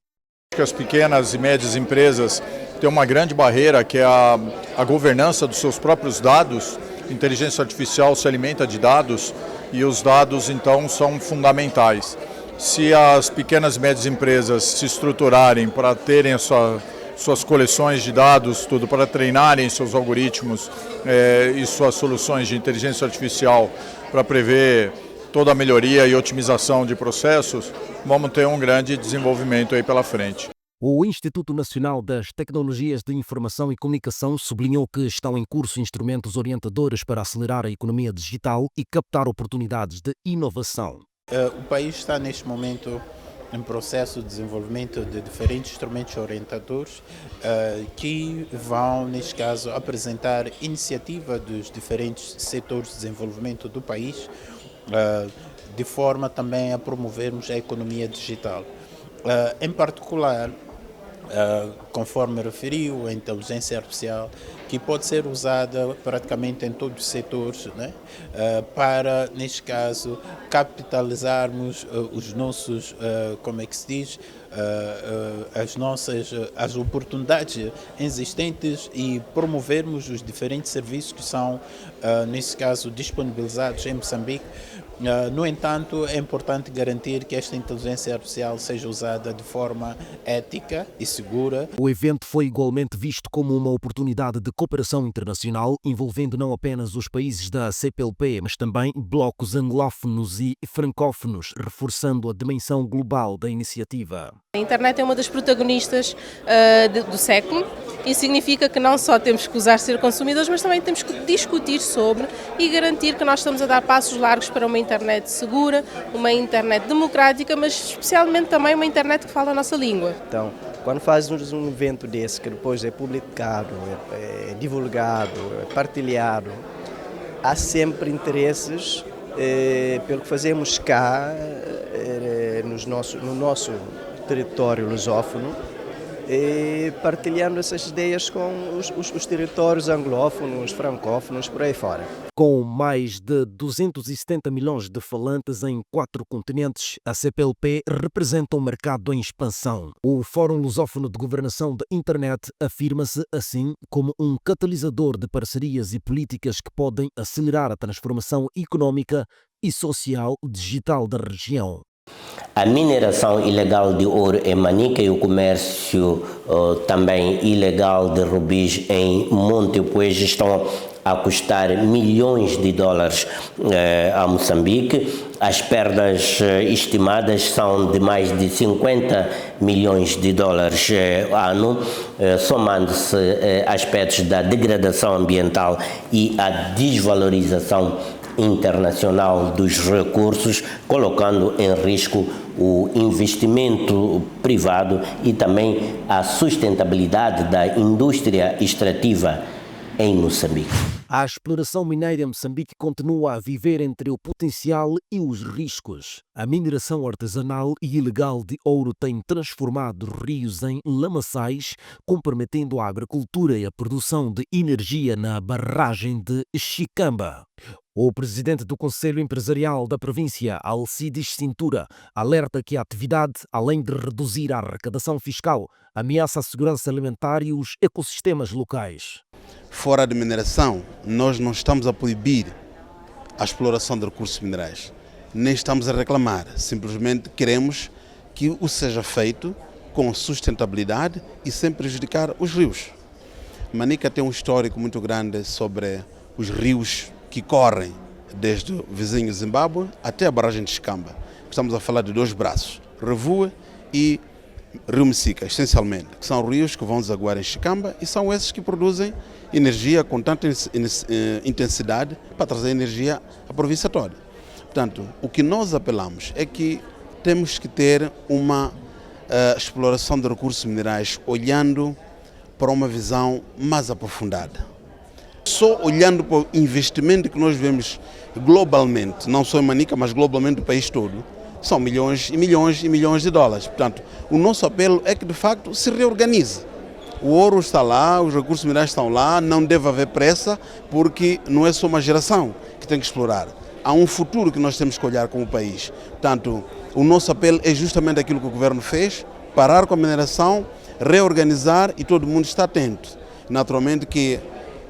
As pequenas e médias empresas têm uma grande barreira, que é a governança dos seus próprios dados. A inteligência artificial se alimenta de dados e os dados, então, são fundamentais. Se as pequenas e médias empresas se estruturarem para terem suas coleções de dados, tudo para treinarem seus algoritmos e suas soluções de inteligência artificial para prever toda a melhoria e otimização de processos, vamos ter um grande desenvolvimento aí pela frente. O Instituto Nacional das Tecnologias de Informação e Comunicação sublinhou que estão em curso instrumentos orientadores para acelerar a economia digital e captar oportunidades de inovação. O país está neste momento em processo de desenvolvimento de diferentes instrumentos orientadores que vão, neste caso, apresentar iniciativa dos diferentes setores de desenvolvimento do país, de forma também a promovermos a economia digital. Em particular, conforme referiu, a inteligência artificial, que pode ser usada praticamente em todos os setores, né? Para, neste caso, capitalizarmos os nossos, como é que se diz, as oportunidades existentes e promovermos os diferentes serviços que são, nesse caso, disponibilizados em Moçambique. No entanto, é importante garantir que esta inteligência artificial seja usada de forma ética e segura. O evento foi igualmente visto como uma oportunidade de cooperação internacional, envolvendo não apenas os países da CPLP, mas também blocos anglófonos e francófonos, reforçando a dimensão global da iniciativa. A internet é uma das protagonistas do século. Isso significa que não só temos que usar ser consumidores, mas também temos que discutir sobre e garantir que nós estamos a dar passos largos para uma internet segura, uma internet democrática, mas especialmente também uma internet que fala a nossa língua. Então, quando fazemos um evento desse, que depois é publicado, é divulgado, é partilhado, há sempre interesses pelo que fazemos cá, no nosso território lusófono, partilhando essas ideias com os territórios anglófonos, francófonos, por aí fora. Com mais de 270 milhões de falantes em 4 continentes, a CPLP representa um mercado em expansão. O Fórum Lusófono de Governação da Internet afirma-se, assim, como um catalisador de parcerias e políticas que podem acelerar a transformação económica e social digital da região. A mineração ilegal de ouro em Manica e o comércio também ilegal de rubis em Montepuez estão a custar milhões de dólares a Moçambique. As perdas estimadas são de mais de 50 milhões de dólares ano, somando-se aspectos da degradação ambiental e a desvalorização internacional dos recursos, colocando em risco o investimento privado e também a sustentabilidade da indústria extrativa em Moçambique. A exploração mineira em Moçambique continua a viver entre o potencial e os riscos. A mineração artesanal e ilegal de ouro tem transformado rios em lamaçais, comprometendo a agricultura e a produção de energia na barragem de Chicamba. O presidente do Conselho Empresarial da província, Alcides Cintura, alerta que a atividade, além de reduzir a arrecadação fiscal, ameaça a segurança alimentar e os ecossistemas locais. Fora de mineração, nós não estamos a proibir a exploração de recursos minerais, nem estamos a reclamar, simplesmente queremos que o seja feito com sustentabilidade e sem prejudicar os rios. Manica tem um histórico muito grande sobre os rios que correm desde o vizinho Zimbábue até a barragem de Xicamba. Estamos a falar de 2 braços, Revue e Rio Messica, essencialmente, que são rios que vão desaguar em Xicamba e são esses que produzem energia com tanta intensidade para trazer energia à província toda. Portanto, o que nós apelamos é que temos que ter uma exploração de recursos minerais olhando para uma visão mais aprofundada. Só olhando para o investimento que nós vemos globalmente, não só em Manica, mas globalmente no país todo, são milhões e milhões e milhões de dólares. Portanto, o nosso apelo é que, de facto, se reorganize. O ouro está lá, os recursos minerais estão lá, não deve haver pressa, porque não é só uma geração que tem que explorar. Há um futuro que nós temos que olhar como país. Portanto, o nosso apelo é justamente aquilo que o governo fez, parar com a mineração, reorganizar e todo mundo está atento. Naturalmente que,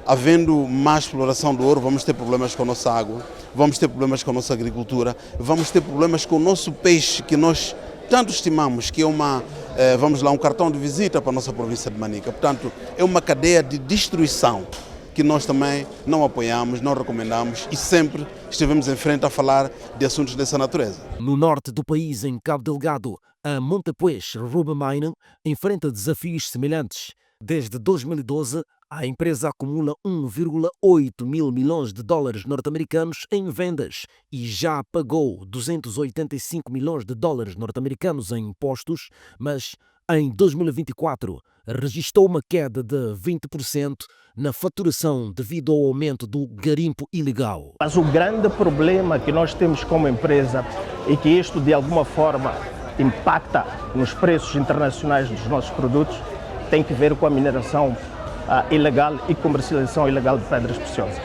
havendo mais exploração do ouro, vamos ter problemas com a nossa água, vamos ter problemas com a nossa agricultura, vamos ter problemas com o nosso peixe, que nós tanto estimamos, que é um cartão de visita para a nossa província de Manica. Portanto, é uma cadeia de destruição que nós também não apoiamos, não recomendamos e sempre estivemos em frente a falar de assuntos dessa natureza. No norte do país, em Cabo Delgado, a Montepuez Ruby Mining enfrenta desafios semelhantes. Desde 2012, a empresa acumula 1,8 mil milhões de dólares norte-americanos em vendas e já pagou 285 milhões de dólares norte-americanos em impostos, mas em 2024 registrou uma queda de 20% na faturação devido ao aumento do garimpo ilegal. Mas o grande problema que nós temos como empresa é que isto de alguma forma impacta nos preços internacionais dos nossos produtos, tem que ver com a mineração ilegal e comercialização ilegal de pedras preciosas,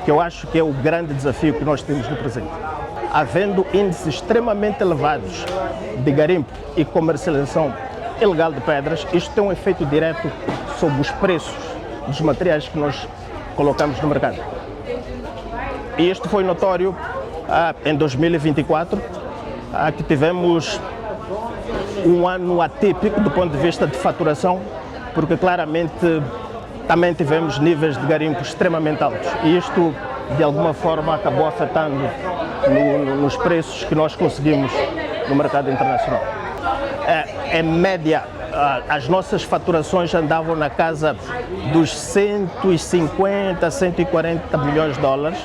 que eu acho que é o grande desafio que nós temos no presente. Havendo índices extremamente elevados de garimpo e comercialização ilegal de pedras, isto tem um efeito direto sobre os preços dos materiais que nós colocamos no mercado. E isto foi notório em 2024, que tivemos um ano atípico do ponto de vista de faturação, porque claramente também tivemos níveis de garimpo extremamente altos e isto de alguma forma acabou afetando nos preços que nós conseguimos no mercado internacional. Em média, as nossas faturações andavam na casa dos 150, 140 milhões de dólares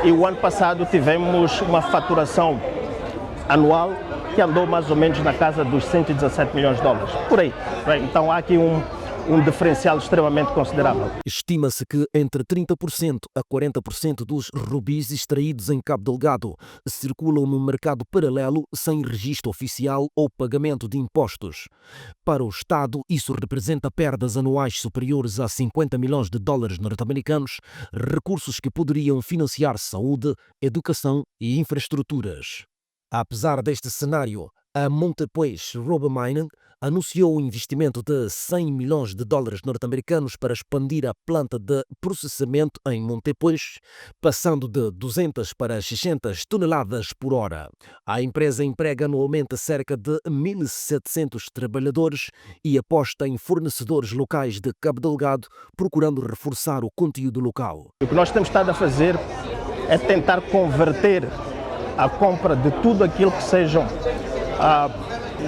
e o ano passado tivemos uma faturação anual que andou mais ou menos na casa dos 117 milhões de dólares, por aí. Então há aqui um diferencial extremamente considerável. Estima-se que entre 30% a 40% dos rubis extraídos em Cabo Delgado circulam no mercado paralelo sem registro oficial ou pagamento de impostos. Para o Estado, isso representa perdas anuais superiores a 50 milhões de dólares norte-americanos, recursos que poderiam financiar saúde, educação e infraestruturas. Apesar deste cenário, a Montepuez Ruby Mining anunciou um investimento de 100 milhões de dólares norte-americanos para expandir a planta de processamento em Montepuez, passando de 200 para 600 toneladas por hora. A empresa emprega anualmente cerca de 1.700 trabalhadores e aposta em fornecedores locais de Cabo Delgado, procurando reforçar o conteúdo local. O que nós temos estado a fazer é tentar converter a compra de tudo aquilo que sejam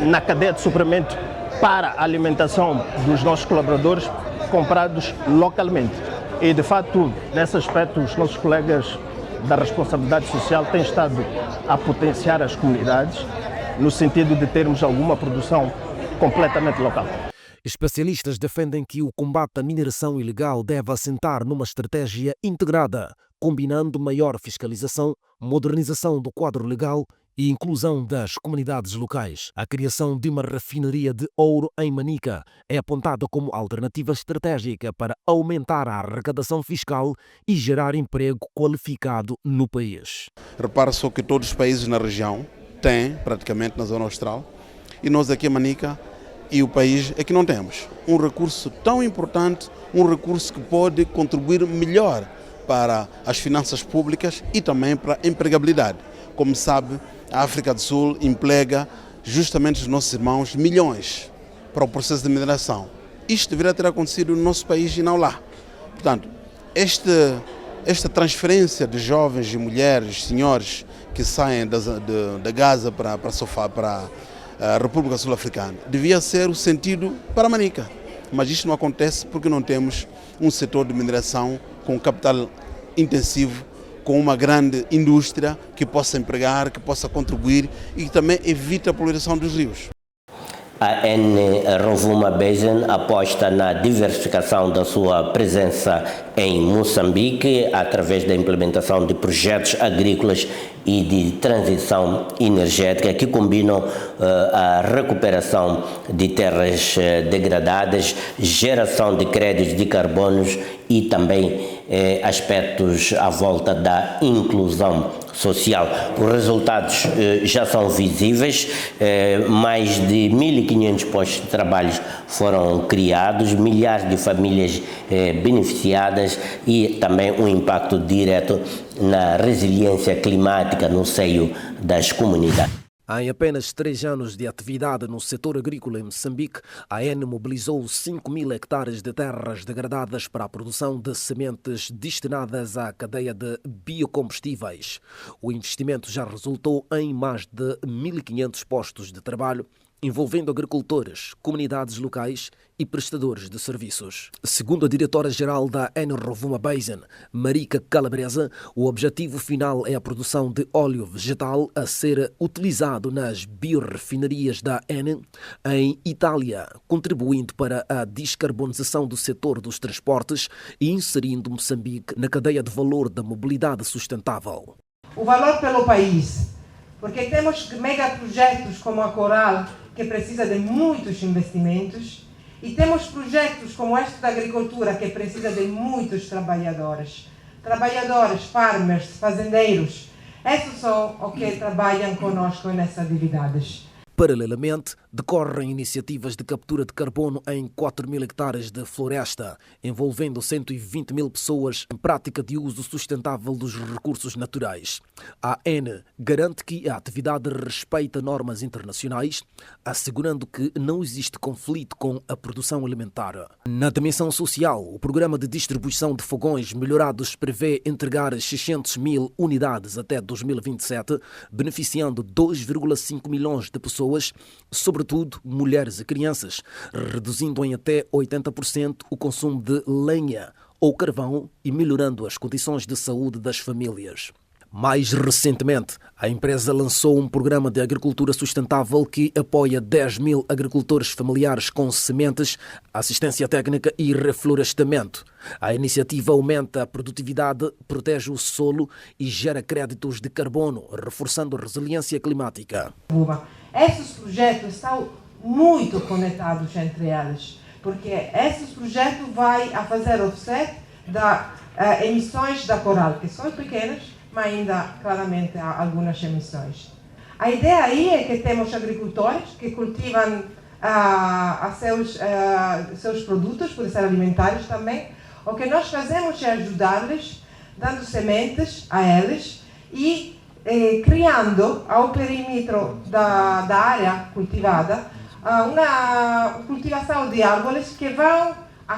na cadeia de suprimento para a alimentação dos nossos colaboradores comprados localmente. E, de facto, nesse aspecto, os nossos colegas da responsabilidade social têm estado a potenciar as comunidades no sentido de termos alguma produção completamente local. Especialistas defendem que o combate à mineração ilegal deve assentar numa estratégia integrada, combinando maior fiscalização, modernização do quadro legal e inclusão das comunidades locais. A criação de uma refinaria de ouro em Manica é apontada como alternativa estratégica para aumentar a arrecadação fiscal e gerar emprego qualificado no país. Repara só que todos os países na região têm, praticamente na zona austral, e nós aqui em Manica e o país é que não temos. Um recurso tão importante, um recurso que pode contribuir melhor para as finanças públicas e também para a empregabilidade. Como sabe, a África do Sul emprega justamente os nossos irmãos milhões para o processo de mineração. Isto deveria ter acontecido no nosso país e não lá. Portanto, este esta transferência de jovens e mulheres, senhores que saem da Gaza para a República Sul-Africana devia ser o sentido para Manica. Mas isto não acontece porque não temos um setor de mineração com capital intensivo, com uma grande indústria que possa empregar, que possa contribuir e que também evite a poluição dos rios. A N Rovuma Basin aposta na diversificação da sua presença em Moçambique através da implementação de projetos agrícolas e de transição energética que combinam a recuperação de terras degradadas, geração de créditos de carbonos e também aspectos à volta da inclusão social. Os resultados já são visíveis, mais de 1.500 postos de trabalho foram criados, milhares de famílias beneficiadas e também um impacto direto na resiliência climática no seio das comunidades. Em apenas 3 anos de atividade no setor agrícola em Moçambique, a EN mobilizou 5.000 hectares de terras degradadas para a produção de sementes destinadas à cadeia de biocombustíveis. O investimento já resultou em mais de 1.500 postos de trabalho, envolvendo agricultores, comunidades locais e prestadores de serviços. Segundo a diretora-geral da N Rovuma Basin, Marica Calabresa, o objetivo final é a produção de óleo vegetal a ser utilizado nas biorefinarias da N em Itália, contribuindo para a descarbonização do setor dos transportes e inserindo Moçambique na cadeia de valor da mobilidade sustentável. O valor pelo país, porque temos megaprojetos como a Coral, que precisa de muitos investimentos, e temos projetos como este da agricultura, que precisa de muitos trabalhadores, farmers, fazendeiros. Esses são os que trabalham conosco nessas atividades. Paralelamente, decorrem iniciativas de captura de carbono em 4.000 hectares de floresta, envolvendo 120.000 pessoas em prática de uso sustentável dos recursos naturais. A AN garante que a atividade respeita normas internacionais, assegurando que não existe conflito com a produção alimentar. Na dimensão social, o programa de distribuição de fogões melhorados prevê entregar 600.000 unidades até 2027, beneficiando 2,5 milhões de pessoas, sobretudo mulheres e crianças, reduzindo em até 80% o consumo de lenha ou carvão e melhorando as condições de saúde das famílias. Mais recentemente, a empresa lançou um programa de agricultura sustentável que apoia 10.000 agricultores familiares com sementes, assistência técnica e reflorestamento. A iniciativa aumenta a produtividade, protege o solo e gera créditos de carbono, reforçando a resiliência climática. Esses projetos estão muito conectados entre eles, porque esses projetos vão fazer offset das emissões da Coral, que são pequenas, mas ainda claramente há algumas emissões. A ideia aí é que temos agricultores que cultivam seus produtos, por ser alimentares também. O que nós fazemos é ajudar-lhes, dando sementes a eles e criando ao perímetro da área cultivada uma cultivação de árvores que vão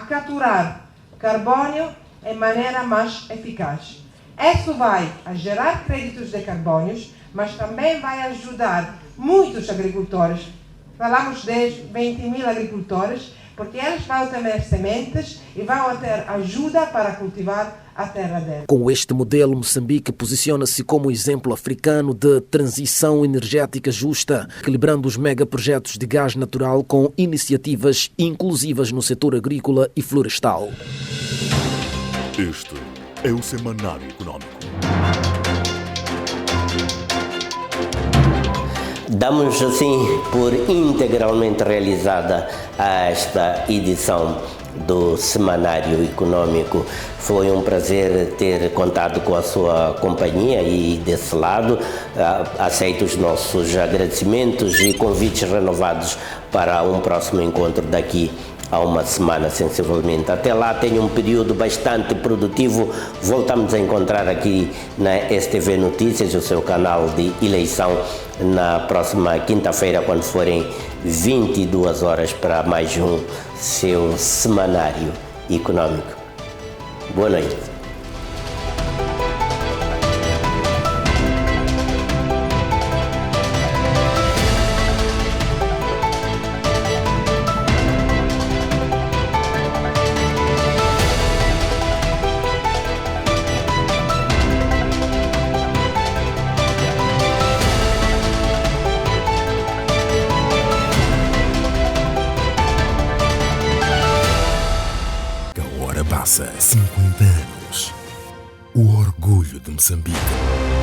capturar carbono de maneira mais eficaz. Isso vai gerar créditos de carbonos, mas também vai ajudar muitos agricultores. Falamos de 20.000 agricultores, porque eles vão ter sementes e vão ter ajuda para cultivar a terra deles. Com este modelo, Moçambique posiciona-se como exemplo africano de transição energética justa, equilibrando os megaprojetos de gás natural com iniciativas inclusivas no setor agrícola e florestal. Este é o Semanário Econômico. Damos assim por integralmente realizada esta edição do Semanário Econômico. Foi um prazer ter contado com a sua companhia e desse lado aceito os nossos agradecimentos e convites renovados para um próximo encontro daqui a uma semana, sensivelmente. Até lá, tenha um período bastante produtivo. Voltamos a encontrar aqui na STV Notícias, o seu canal de eleição, na próxima quinta-feira, quando forem 22 horas, para mais um seu Semanário Econômico. Boa noite. ultrapassa 50 anos. O orgulho de Moçambique.